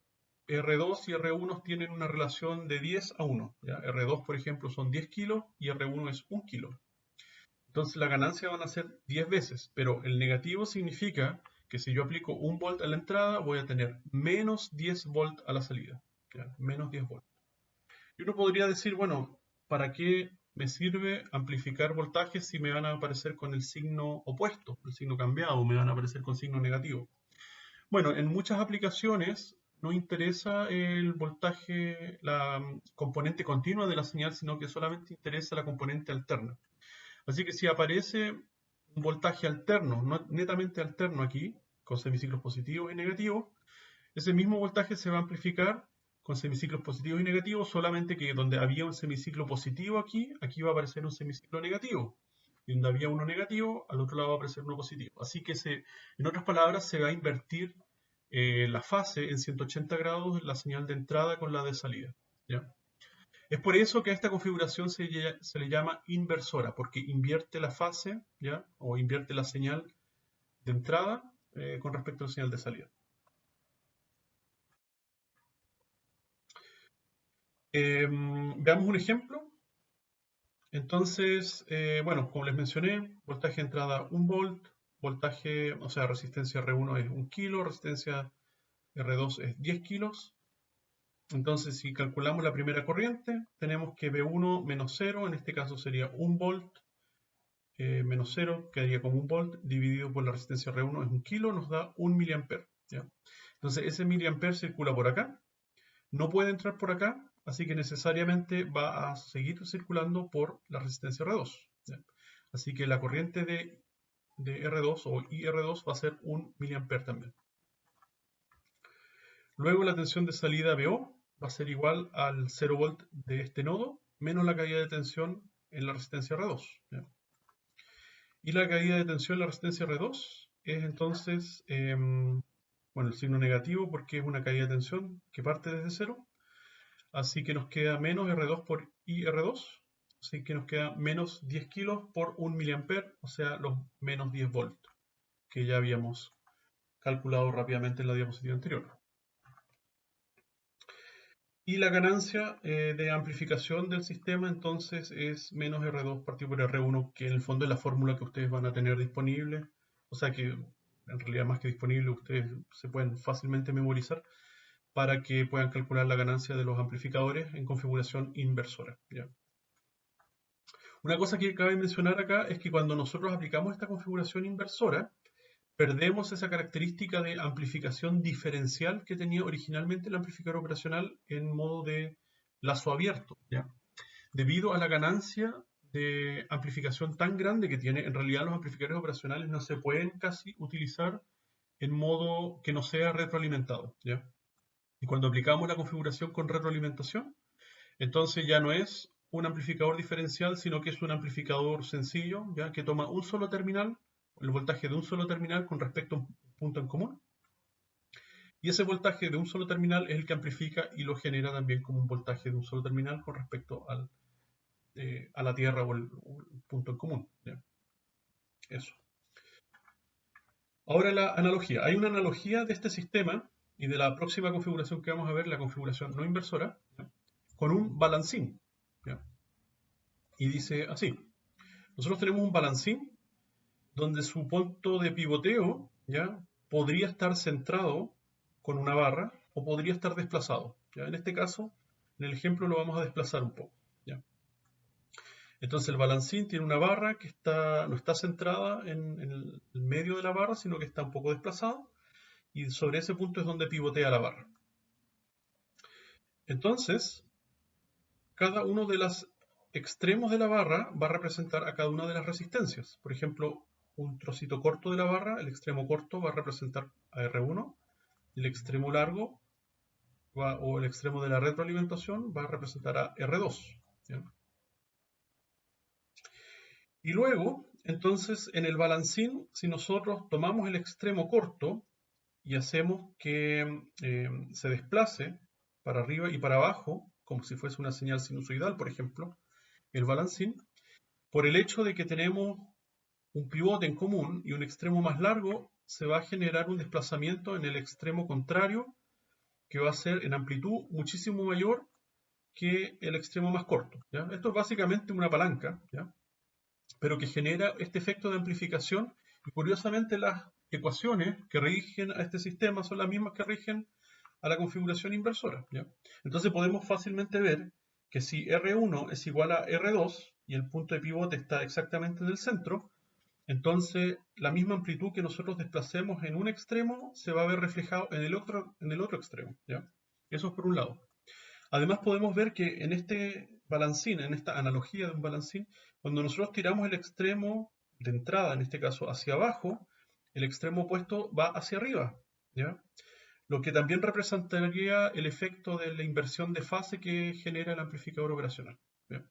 R2 y R1 tienen una relación de 10 a 1, ¿ya? R2, por ejemplo, son 10 kilos y R1 es 1 kilo. Entonces la ganancia van a ser 10 veces, pero el negativo significa que si yo aplico 1 volt a la entrada, voy a tener menos 10 volt a la salida, ¿ya? Menos 10 volt. Y uno podría decir, bueno, ¿para qué me sirve amplificar voltajes si me van a aparecer con el signo opuesto, el signo cambiado, me van a aparecer con signo negativo? Bueno, en muchas aplicaciones no interesa el voltaje, la componente continua de la señal, sino que solamente interesa la componente alterna. Así que si aparece un voltaje alterno, netamente alterno aquí, con semiciclos positivos y negativos, ese mismo voltaje se va a amplificar con semiciclos positivos y negativos, solamente que donde había un semiciclo positivo aquí va a aparecer un semiciclo negativo. Y donde había uno negativo, al otro lado va a aparecer uno positivo. Así que, en otras palabras, se va a invertir la fase en 180 grados la señal de entrada con la de salida, ¿ya? Es por eso que a esta configuración se le llama inversora, porque invierte la fase, ¿ya? O invierte la señal de entrada con respecto a la señal de salida. Veamos un ejemplo. Entonces, bueno, como les mencioné, voltaje de entrada 1 volt, voltaje, o sea, resistencia R1 es 1 kilo, resistencia R2 es 10 kilos. Entonces, si calculamos la primera corriente, tenemos que V1 menos 0, en este caso sería 1 volt, menos 0, quedaría como 1 volt, dividido por la resistencia R1 es 1 kilo, nos da 1 miliampere. ¿Ya? Entonces, ese miliampere circula por acá, no puede entrar por acá, así que necesariamente va a seguir circulando por la resistencia R2. ¿Ya? Así que la corriente de R2 o IR2 va a ser 1 miliampere también. Luego la tensión de salida VO va a ser igual al 0 volt de este nodo menos la caída de tensión en la resistencia R2. ¿Ya? Y la caída de tensión en la resistencia R2 es entonces, bueno, el signo negativo porque es una caída de tensión que parte desde 0. Así que nos queda menos R2 por IR2. Así que nos queda menos 10 kilos por 1 miliampere, o sea, los menos 10 volts que ya habíamos calculado rápidamente en la diapositiva anterior. Y la ganancia de amplificación del sistema entonces es menos R2 partido por R1, que en el fondo es la fórmula que ustedes van a tener disponible. O sea que en realidad más que disponible, ustedes se pueden fácilmente memorizar para que puedan calcular la ganancia de los amplificadores en configuración inversora. ¿Ya? Una cosa que cabe mencionar acá es que cuando nosotros aplicamos esta configuración inversora, perdemos esa característica de amplificación diferencial que tenía originalmente el amplificador operacional en modo de lazo abierto. ¿Ya? Debido a la ganancia de amplificación tan grande que tiene, en realidad los amplificadores operacionales no se pueden casi utilizar en modo que no sea retroalimentado. ¿Ya? Y cuando aplicamos la configuración con retroalimentación, entonces ya no es un amplificador diferencial, sino que es un amplificador sencillo, ya que toma un solo terminal, el voltaje de un solo terminal con respecto a un punto en común. Y ese voltaje de un solo terminal es el que amplifica y lo genera también como un voltaje de un solo terminal con respecto a la tierra o el punto en común. ¿Ya? Eso. Ahora la analogía. Hay una analogía de este sistema y de la próxima configuración que vamos a ver, la configuración no inversora, ¿ya? Con un balancín. ¿Ya? Y dice así. Nosotros tenemos un balancín donde su punto de pivoteo ¿ya? Podría estar centrado con una barra o podría estar desplazado. ¿Ya? En este caso, en el ejemplo lo vamos a desplazar un poco. ¿Ya? Entonces el balancín tiene una barra que no está centrada en el medio de la barra, sino que está un poco desplazado y sobre ese punto es donde pivotea la barra. Entonces, cada uno de los extremos de la barra va a representar a cada una de las resistencias. Por ejemplo, un trocito corto de la barra, el extremo corto va a representar a R1, el extremo largo o el extremo de la retroalimentación va a representar a R2. ¿Ya? Y luego, entonces, en el balancín, si nosotros tomamos el extremo corto y hacemos que se desplace para arriba y para abajo, como si fuese una señal sinusoidal, por ejemplo, el balancín, por el hecho de que tenemos un pivote en común y un extremo más largo, se va a generar un desplazamiento en el extremo contrario que va a ser en amplitud muchísimo mayor que el extremo más corto. ¿Ya? Esto es básicamente una palanca, ¿ya? Pero que genera este efecto de amplificación y curiosamente las ecuaciones que rigen a este sistema son las mismas que rigen a la configuración inversora. ¿Ya? Entonces podemos fácilmente ver que si R1 es igual a R2 y el punto de pivote está exactamente en el centro, entonces la misma amplitud que nosotros desplacemos en un extremo se va a ver reflejado en el otro extremo. ¿Ya? Eso es por un lado. Además podemos ver que en este balancín, en esta analogía de un balancín, cuando nosotros tiramos el extremo de entrada, en este caso hacia abajo, el extremo opuesto va hacia arriba. ¿Ya? Lo que también representaría el efecto de la inversión de fase que genera el amplificador operacional. ¿Bien?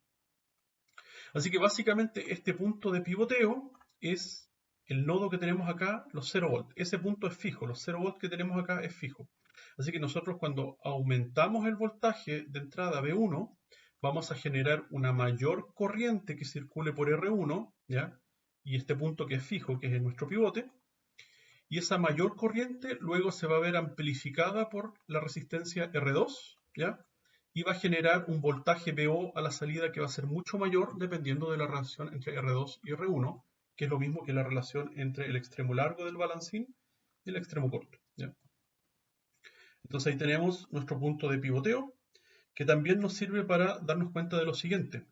Así que básicamente este punto de pivoteo es el nodo que tenemos acá, los 0 volt. Ese punto es fijo, los 0 volt que tenemos acá es fijo. Así que nosotros cuando aumentamos el voltaje de entrada B1, vamos a generar una mayor corriente que circule por R1, ¿ya? Y este punto que es fijo, que es nuestro pivote, y esa mayor corriente luego se va a ver amplificada por la resistencia R2, ¿ya? Y va a generar un voltaje VO a la salida que va a ser mucho mayor dependiendo de la relación entre R2 y R1, que es lo mismo que la relación entre el extremo largo del balancín y el extremo corto, ¿ya? Entonces ahí tenemos nuestro punto de pivoteo, que también nos sirve para darnos cuenta de lo siguiente.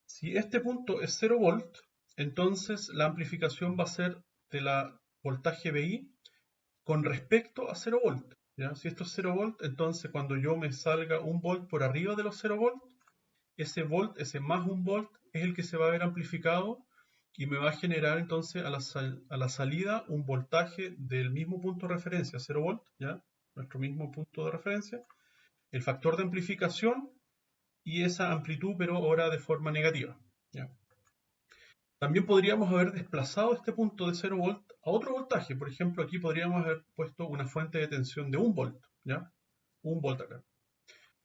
Si este punto es 0 volt, entonces la amplificación va a ser de la voltaje VI con respecto a 0 volt, ¿ya? Si esto es 0 volt, entonces cuando yo me salga un volt por arriba de los 0 volt, ese más un volt, es el que se va a ver amplificado y me va a generar entonces a la salida un voltaje del mismo punto de referencia, 0 volt, ¿ya? Nuestro mismo punto de referencia, el factor de amplificación y esa amplitud, pero ahora de forma negativa, ¿ya? También podríamos haber desplazado este punto de 0 volt a otro voltaje. Por ejemplo, aquí podríamos haber puesto una fuente de tensión de 1 volt, ¿ya? 1 volt acá.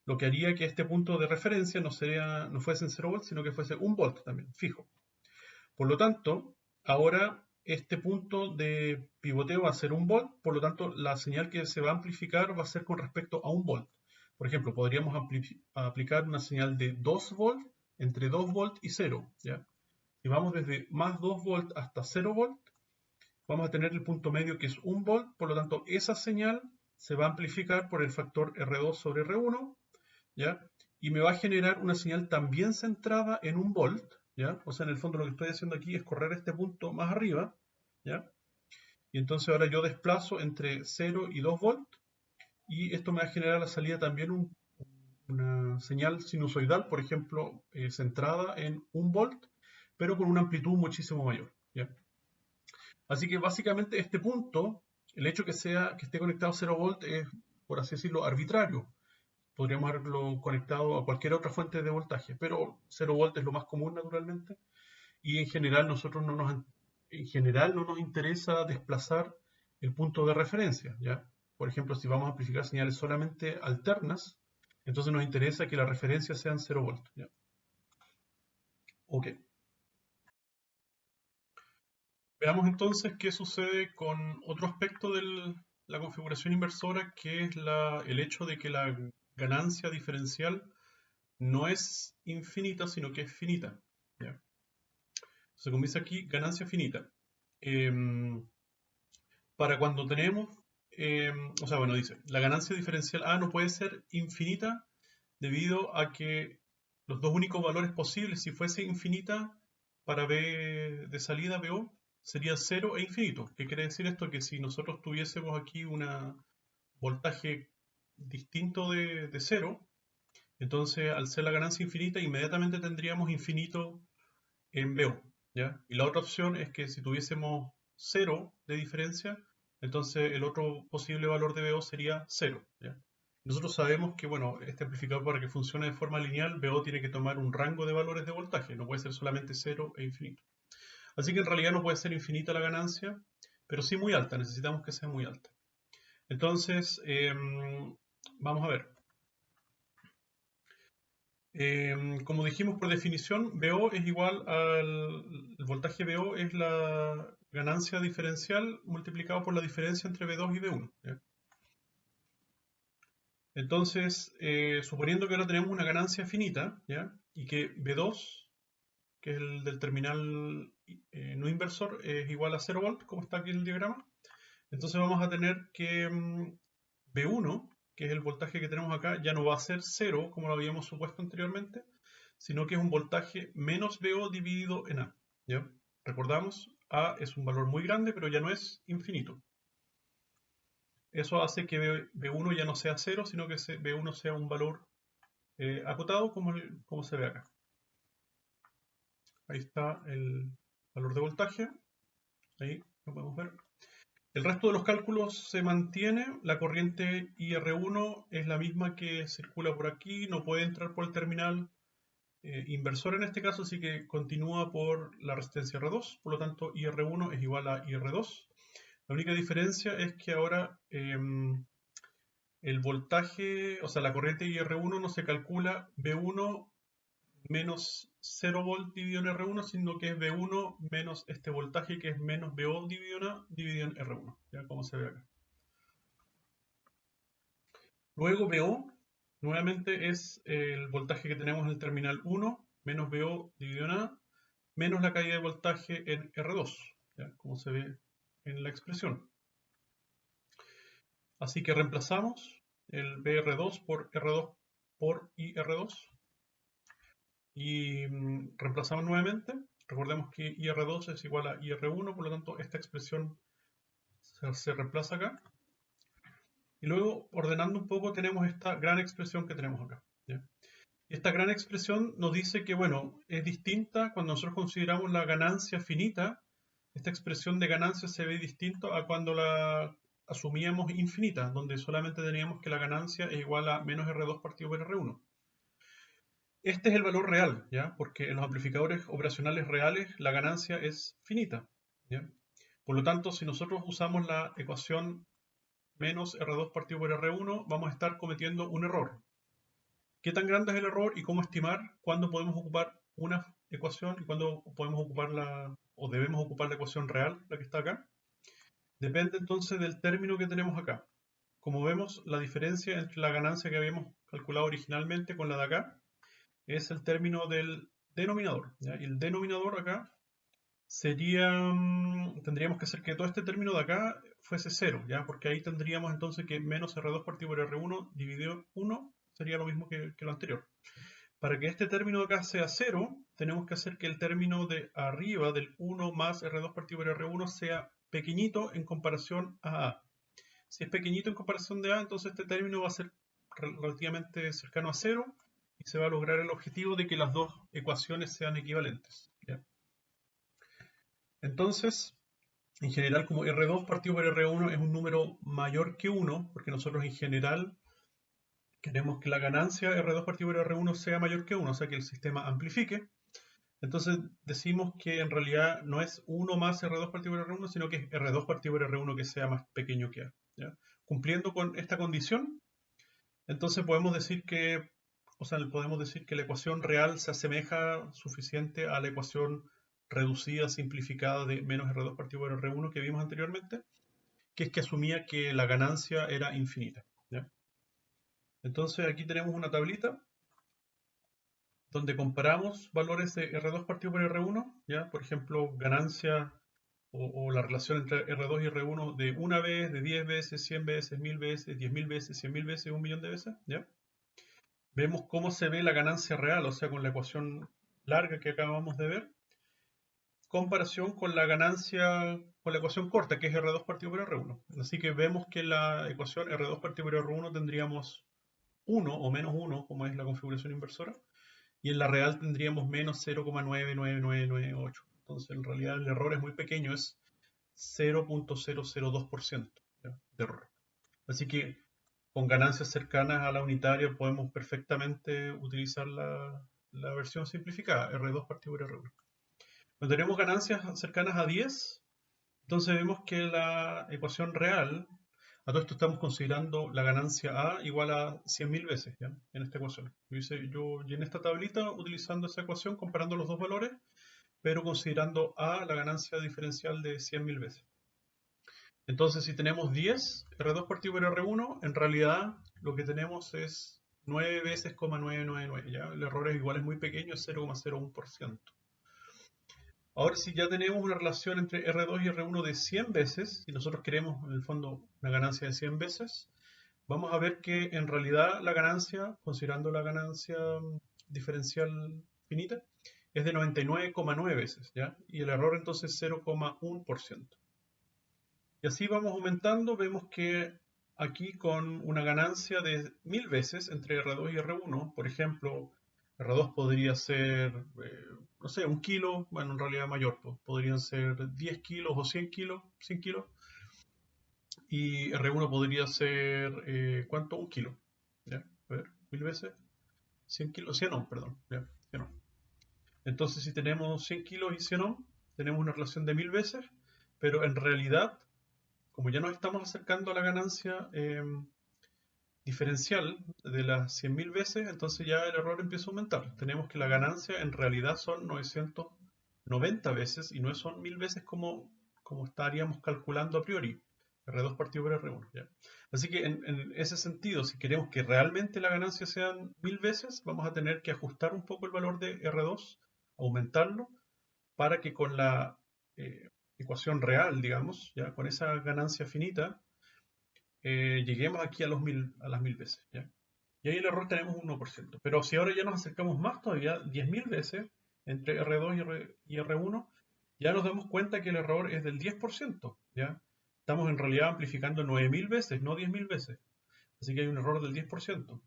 Lo que haría que este punto de referencia no fuese en 0 volt, sino que fuese 1 volt también, fijo. Por lo tanto, ahora este punto de pivoteo va a ser 1 volt, por lo tanto, la señal que se va a amplificar va a ser con respecto a 1 volt. Por ejemplo, podríamos aplicar una señal de 2 volt entre 2 volt y 0, ¿ya? Si vamos desde más 2 volt hasta 0 volt, vamos a tener el punto medio que es 1 volt, por lo tanto esa señal se va a amplificar por el factor R2 sobre R1, ¿ya? Y me va a generar una señal también centrada en 1 volt, ¿ya? O sea, en el fondo lo que estoy haciendo aquí es correr este punto más arriba, ¿ya? Y entonces ahora yo desplazo entre 0 y 2 volt, y esto me va a generar a la salida también una señal sinusoidal, por ejemplo, centrada en 1 volt, pero con una amplitud muchísimo mayor, ¿ya? Así que básicamente este punto, el hecho que esté conectado a 0 volt es, por así decirlo, arbitrario. Podríamos haberlo conectado a cualquier otra fuente de voltaje, pero 0 volt es lo más común naturalmente, y en general no nos interesa desplazar el punto de referencia, ¿ya? Por ejemplo, si vamos a amplificar señales solamente alternas, entonces nos interesa que la referencia sean 0 volt, ¿ya? Ok. Veamos entonces qué sucede con otro aspecto de la configuración inversora, que es el hecho de que la ganancia diferencial no es infinita, sino que es finita, ¿ya? Se comienza aquí, ganancia finita. Para cuando tenemos, o sea, bueno, dice, la ganancia diferencial A no puede ser infinita debido a que los dos únicos valores posibles, si fuese infinita para B de salida, BO, sería 0 e infinito. ¿Qué quiere decir esto? Que si nosotros tuviésemos aquí un voltaje distinto de 0, entonces al ser la ganancia infinita, inmediatamente tendríamos infinito en BO, ¿ya? Y la otra opción es que si tuviésemos 0 de diferencia, entonces el otro posible valor de BO sería 0, ¿ya? Nosotros sabemos que, bueno, este amplificador para que funcione de forma lineal, BO tiene que tomar un rango de valores de voltaje, no puede ser solamente 0 e infinito. Así que en realidad no puede ser infinita la ganancia, pero sí muy alta, necesitamos que sea muy alta. Entonces, vamos a ver. Como dijimos por definición, BO es igual el voltaje BO es la ganancia diferencial multiplicado por la diferencia entre B2 y B1, ¿ya? Entonces, suponiendo que ahora tenemos una ganancia finita, ¿ya? Y que B2, que es el del terminal no inversor, es igual a 0 volt, como está aquí en el diagrama, entonces vamos a tener que B1, que es el voltaje que tenemos acá, ya no va a ser 0, como lo habíamos supuesto anteriormente, sino que es un voltaje menos BO dividido en A, ¿ya? Recordamos, A es un valor muy grande, pero ya no es infinito. Eso hace que B1 ya no sea 0, sino que B1 sea un valor acotado, como se ve acá. Ahí está el valor de voltaje. Ahí lo podemos ver. El resto de los cálculos se mantiene. La corriente IR1 es la misma que circula por aquí. No puede entrar por el terminal inversor en este caso, así que continúa por la resistencia R2. Por lo tanto, IR1 es igual a IR2. La única diferencia es que ahora el voltaje, o sea, la corriente IR1 no se calcula B1 menos 0 volt dividido en R1, sino que es V1 menos este voltaje que es menos VO dividido en R1, ya como se ve acá. Luego VO, nuevamente es el voltaje que tenemos en el terminal 1, menos VO dividido en A, menos la caída de voltaje en R2, ¿ya? Como se ve en la expresión. Así que reemplazamos el VR2 por R2 por IR2 y reemplazamos nuevamente. Recordemos que IR2 es igual a IR1, por lo tanto esta expresión se reemplaza acá. Y luego, ordenando un poco, tenemos esta gran expresión que tenemos acá, ¿ya? Esta gran expresión nos dice que, bueno, es distinta cuando nosotros consideramos la ganancia finita. Esta expresión de ganancia se ve distinto a cuando la asumíamos infinita, donde solamente teníamos que la ganancia es igual a menos R2 partido por R1. Este es el valor real, ¿ya? Porque en los amplificadores operacionales reales la ganancia es finita, ¿ya? Por lo tanto, si nosotros usamos la ecuación menos R2 partido por R1, vamos a estar cometiendo un error. ¿Qué tan grande es el error y cómo estimar cuándo podemos ocupar una ecuación y cuándo podemos ocuparla o debemos ocupar la ecuación real, la que está acá? Depende entonces del término que tenemos acá. Como vemos, la diferencia entre la ganancia que habíamos calculado originalmente con la de acá es el término del denominador, ¿ya? Y el denominador acá sería, tendríamos que hacer que todo este término de acá fuese 0, ¿ya? Porque ahí tendríamos entonces que menos R2 partido por R1 dividido 1 sería lo mismo que lo anterior. Para que este término de acá sea 0, tenemos que hacer que el término de arriba del 1 más R2 partido por R1 sea pequeñito en comparación a A. Si es pequeñito en comparación de A, entonces este término va a ser relativamente cercano a 0 y se va a lograr el objetivo de que las dos ecuaciones sean equivalentes, ¿ya? Entonces, en general, como R2 partido por R1 es un número mayor que 1, porque nosotros en general queremos que la ganancia R2 partido por R1 sea mayor que 1, o sea que el sistema amplifique. Entonces decimos que en realidad no es 1 más R2 partido por R1, sino que es R2 partido por R1 que sea más pequeño que A, ¿ya? Cumpliendo con esta condición, entonces podemos decir que, podemos decir que la ecuación real se asemeja suficiente a la ecuación reducida, simplificada de menos R2 partido por R1 que vimos anteriormente, que es que asumía que la ganancia era infinita, ¿ya? Entonces aquí tenemos una tablita donde comparamos valores de R2 partido por R1, ¿ya? Por ejemplo, ganancia o la relación entre R2 y R1 de una vez, de 10 veces, 100 veces, 1000 veces, 10.000 veces, 100.000 veces, 1.000.000 de veces, ¿ya? Vemos cómo se ve la ganancia real, o sea, con la ecuación larga que acabamos de ver, comparación con la ganancia, con la ecuación corta, que es R2 partido por R1. Así que vemos que la ecuación R2 partido por R1 tendríamos 1 o menos 1, como es la configuración inversora, y en la real tendríamos menos 0,99998. Entonces, en realidad el error es muy pequeño, es 0.002% de error. Así que con ganancias cercanas a la unitaria podemos perfectamente utilizar la versión simplificada, R2 partido por R1. Cuando tenemos ganancias cercanas a 10, entonces vemos que la ecuación real, a todo esto estamos considerando la ganancia A igual a 100.000 veces, ¿ya? En esta ecuación. Yo llené esta tablita utilizando esa ecuación, comparando los dos valores, pero considerando A la ganancia diferencial de 100.000 veces. Entonces, si tenemos 10 R2 partido por R1, en realidad lo que tenemos es 9 veces, 999, ¿ya? El error es igual, es muy pequeño, es 0,01%. Ahora, si ya tenemos una relación entre R2 y R1 de 100 veces, y nosotros queremos en el fondo una ganancia de 100 veces, vamos a ver que en realidad la ganancia, considerando la ganancia diferencial finita, es de 99,9 veces, ¿ya? Y el error entonces es 0,1%. Y así vamos aumentando, vemos que aquí con una ganancia de 1000 veces entre R2 y R1, por ejemplo, R2 podría ser, no sé, 1 kilo, bueno, en realidad mayor, pues, podrían ser 10 kilos o 100 kilos, 100 kilos, y R1 podría ser, ¿cuánto? 1 kilo, ¿ya? A ver, 1000 veces, 100 kilos, 100 ohm, perdón, ¿ya? 100 ohm. Entonces, si tenemos 100 kilos y 100 ohm, tenemos una relación de 1000 veces, pero en realidad como ya nos estamos acercando a la ganancia diferencial de las 100.000 veces, entonces ya el error empieza a aumentar. Tenemos que la ganancia en realidad son 990 veces y no son 1000 veces como estaríamos calculando a priori. R2 partido por R1. ¿Ya? Así que en ese sentido, si queremos que realmente la ganancia sean 1000 veces, vamos a tener que ajustar un poco el valor de R2, aumentarlo, para que con la ecuación real, digamos, ya con esa ganancia finita, lleguemos aquí a las 1000 veces. ¿Ya? Y ahí el error tenemos un 1%. Pero si ahora ya nos acercamos más todavía, 10.000 veces, entre R2 y R1, ya nos damos cuenta que el error es del 10%. ¿Ya? Estamos en realidad amplificando 9.000 veces, no 10.000 veces. Así que hay un error del 10%.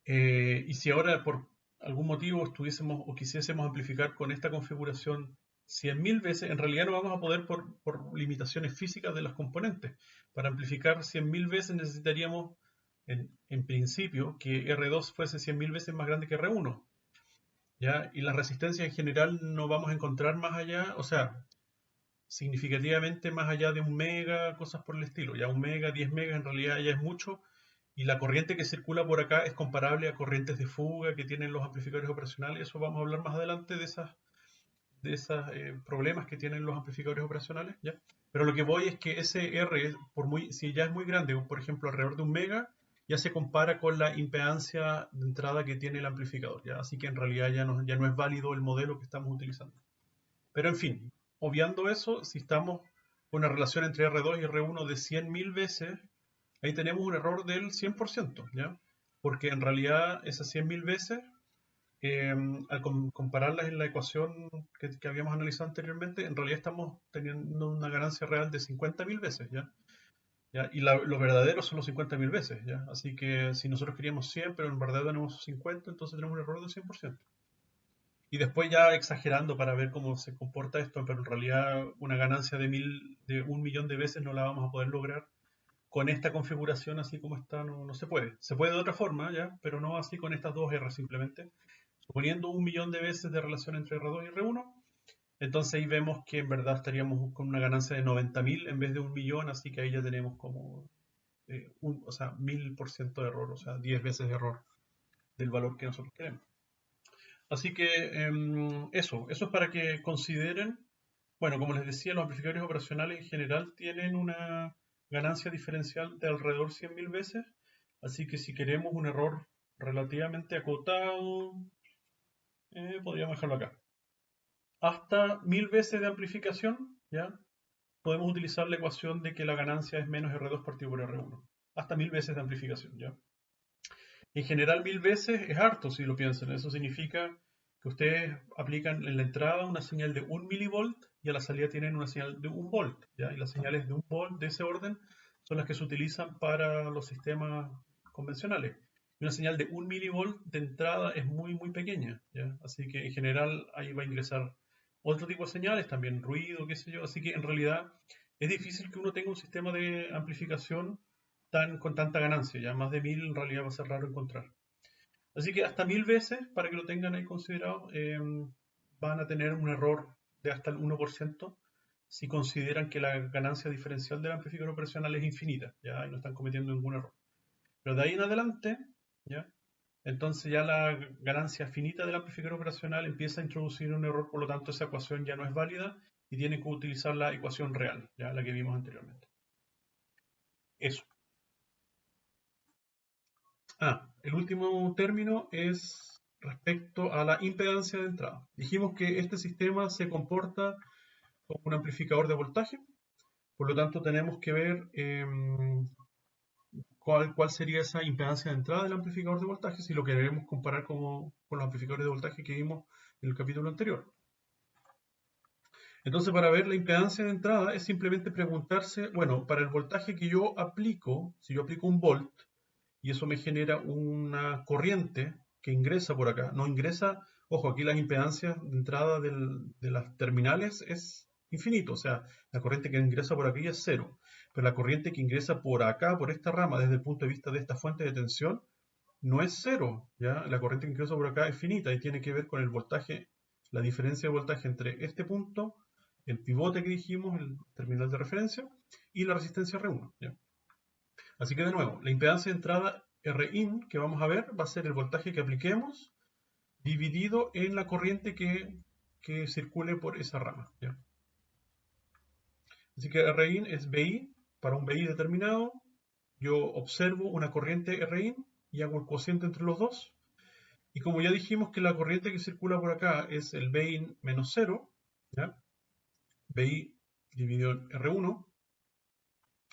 Y si ahora por algún motivo estuviésemos o quisiésemos amplificar con esta configuración 100.000 veces, en realidad no vamos a poder por limitaciones físicas de los componentes. Para amplificar 100.000 veces necesitaríamos, en principio, que R2 fuese 100.000 veces más grande que R1. ¿Ya? Y la resistencia en general no vamos a encontrar más allá, o sea, significativamente más allá de 1 mega, cosas por el estilo. Ya 1 mega, 10 megas en realidad ya es mucho. Y la corriente que circula por acá es comparable a corrientes de fuga que tienen los amplificadores operacionales. Eso vamos a hablar más adelante de esos problemas que tienen los amplificadores operacionales. ¿Ya? Pero lo que voy es que ese R, si ya es muy grande, por ejemplo alrededor de 1 mega, ya se compara con la impedancia de entrada que tiene el amplificador. ¿Ya? Así que en realidad ya no es válido el modelo que estamos utilizando. Pero en fin, obviando eso, si estamos con una relación entre R2 y R1 de 100.000 veces, ahí tenemos un error del 100%, ¿ya? Porque en realidad esas 100.000 veces, al compararlas en la ecuación que habíamos analizado anteriormente, en realidad estamos teniendo una ganancia real de 50.000 veces, ¿ya? ¿Ya? Y los verdaderos son los 50.000 veces, ¿ya? Así que si nosotros queríamos 100, pero en verdad tenemos 50, entonces tenemos un error del 100%. Y después ya exagerando para ver cómo se comporta esto, pero en realidad una ganancia de 1 millón de veces no la vamos a poder lograr con esta configuración así como está, no se puede. Se puede de otra forma, ¿ya? Pero no así con estas dos R simplemente. Suponiendo 1 millón de veces de relación entre R2 y R1, entonces ahí vemos que en verdad estaríamos con una ganancia de 90.000 en vez de 1 millón, así que ahí ya tenemos como, o sea, 1000% de error, o sea, 10 veces de error del valor que nosotros queremos. Así que eso es para que consideren, bueno, como les decía, los amplificadores operacionales en general tienen una ganancia diferencial de alrededor 100.000 veces, así que si queremos un error relativamente acotado, podríamos dejarlo acá. Hasta 1000 veces de amplificación, ¿ya? Podemos utilizar la ecuación de que la ganancia es menos R2 partido por R1. Hasta 1000 veces de amplificación, ¿ya? En general 1000 veces es harto si lo piensan. Eso significa que ustedes aplican en la entrada una señal de 1 milivolt y a la salida tienen una señal de 1 volt. ¿Ya? Y las señales de 1 volt de ese orden son las que se utilizan para los sistemas convencionales. Y una señal de 1 milivolt de entrada es muy, muy pequeña. ¿Ya? Así que en general ahí va a ingresar otro tipo de señales, también ruido, qué sé yo. Así que en realidad es difícil que uno tenga un sistema de amplificación con tanta ganancia. Ya más de 1000 en realidad va a ser raro encontrar. Así que hasta 1000 veces, para que lo tengan ahí considerado, van a tener un error de hasta el 1% si consideran que la ganancia diferencial del amplificador operacional es infinita, ¿ya? Y no están cometiendo ningún error. Pero de ahí en adelante, ¿ya? Entonces ya la ganancia finita del amplificador operacional empieza a introducir un error, por lo tanto esa ecuación ya no es válida y tiene que utilizar la ecuación real, ¿ya? La que vimos anteriormente. Eso. El último término es respecto a la impedancia de entrada. Dijimos que este sistema se comporta como un amplificador de voltaje, por lo tanto tenemos que ver cuál sería esa impedancia de entrada del amplificador de voltaje si lo queremos comparar con los amplificadores de voltaje que vimos en el capítulo anterior. Entonces, para ver la impedancia de entrada es simplemente preguntarse, bueno, para el voltaje que yo aplico, si yo aplico 1 volt, y eso me genera una corriente que ingresa por acá. No ingresa, ojo, aquí las impedancias de entrada de las terminales es infinito, o sea, la corriente que ingresa por aquí es cero, pero la corriente que ingresa por acá, por esta rama, desde el punto de vista de esta fuente de tensión, no es cero, ¿ya? La corriente que ingresa por acá es finita y tiene que ver con el voltaje, la diferencia de voltaje entre este punto, el pivote que dijimos, el terminal de referencia, y la resistencia R1, ¿ya? Así que de nuevo, la impedancia de entrada Rin que vamos a ver va a ser el voltaje que apliquemos dividido en la corriente que circule por esa rama. ¿Ya? Así que Rin es BI para un BI determinado. Yo observo una corriente Rin y hago el cociente entre los dos. Y como ya dijimos que la corriente que circula por acá es el BI menos 0, ¿ya? BI dividido en R1,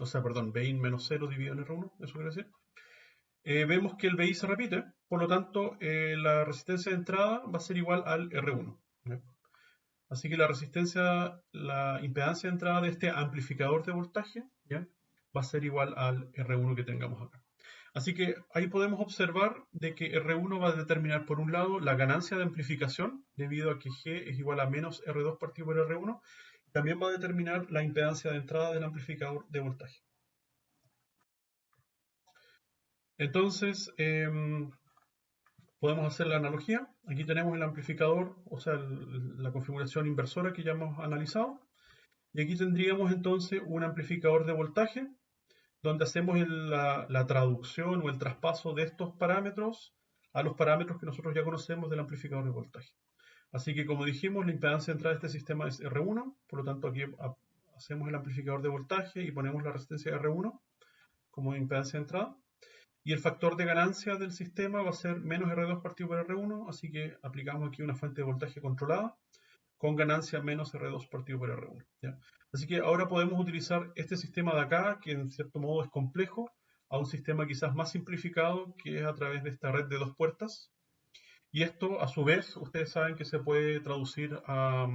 o sea, perdón, BI menos 0 dividido en R1, eso quiere decir. Vemos que el BI se repite, por lo tanto, la resistencia de entrada va a ser igual al R1. ¿Ya? Así que la impedancia de entrada de este amplificador de voltaje, ¿ya? Va a ser igual al R1 que tengamos acá. Así que ahí podemos observar de que R1 va a determinar por un lado la ganancia de amplificación debido a que G es igual a menos R2 partido por R1. También va a determinar la impedancia de entrada del amplificador de voltaje. Entonces, podemos hacer la analogía. Aquí tenemos el amplificador, o sea, la configuración inversora que ya hemos analizado. Y aquí tendríamos entonces un amplificador de voltaje donde hacemos la traducción o el traspaso de estos parámetros a los parámetros que nosotros ya conocemos del amplificador de voltaje. Así que como dijimos, la impedancia de entrada de este sistema es R1, por lo tanto aquí hacemos el amplificador de voltaje y ponemos la resistencia R1 como impedancia de entrada. Y el factor de ganancia del sistema va a ser menos R2 partido por R1, así que aplicamos aquí una fuente de voltaje controlada con ganancia menos R2 partido por R1. ¿Ya? Así que ahora podemos utilizar este sistema de acá, que en cierto modo es complejo, a un sistema quizás más simplificado, que es a través de esta red de dos puertas. Y esto, a su vez, ustedes saben que se puede traducir a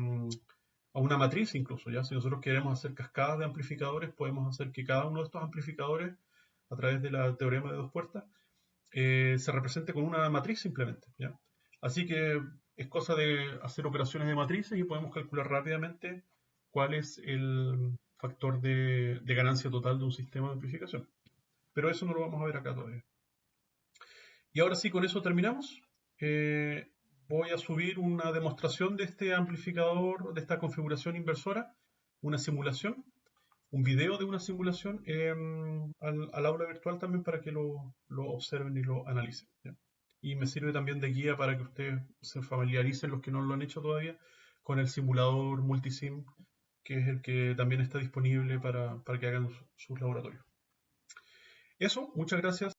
una matriz incluso. ¿Ya? Si nosotros queremos hacer cascadas de amplificadores, podemos hacer que cada uno de estos amplificadores, a través del teorema de dos puertas, se represente con una matriz simplemente. ¿Ya? Así que es cosa de hacer operaciones de matrices y podemos calcular rápidamente cuál es el factor de ganancia total de un sistema de amplificación. Pero eso no lo vamos a ver acá todavía. Y ahora sí, con eso terminamos. Voy a subir una demostración de este amplificador, de esta configuración inversora, una simulación, un video de una simulación al aula virtual también para que lo observen y lo analicen. ¿Ya? Y me sirve también de guía para que ustedes se familiaricen, los que no lo han hecho todavía, con el simulador multisim, que es el que también está disponible para que hagan sus laboratorios. Eso, muchas gracias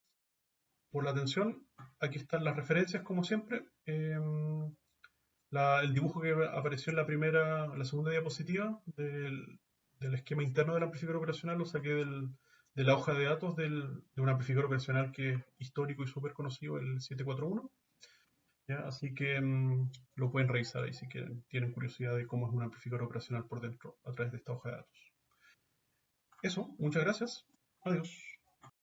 por la atención. Aquí están las referencias, como siempre. El dibujo que apareció en la segunda diapositiva del esquema interno del amplificador operacional lo saqué de la hoja de datos de un amplificador operacional que es histórico y súper conocido, el 741. ¿Ya? Así que lo pueden revisar ahí si tienen curiosidad de cómo es un amplificador operacional por dentro a través de esta hoja de datos. Eso, muchas gracias. Adiós.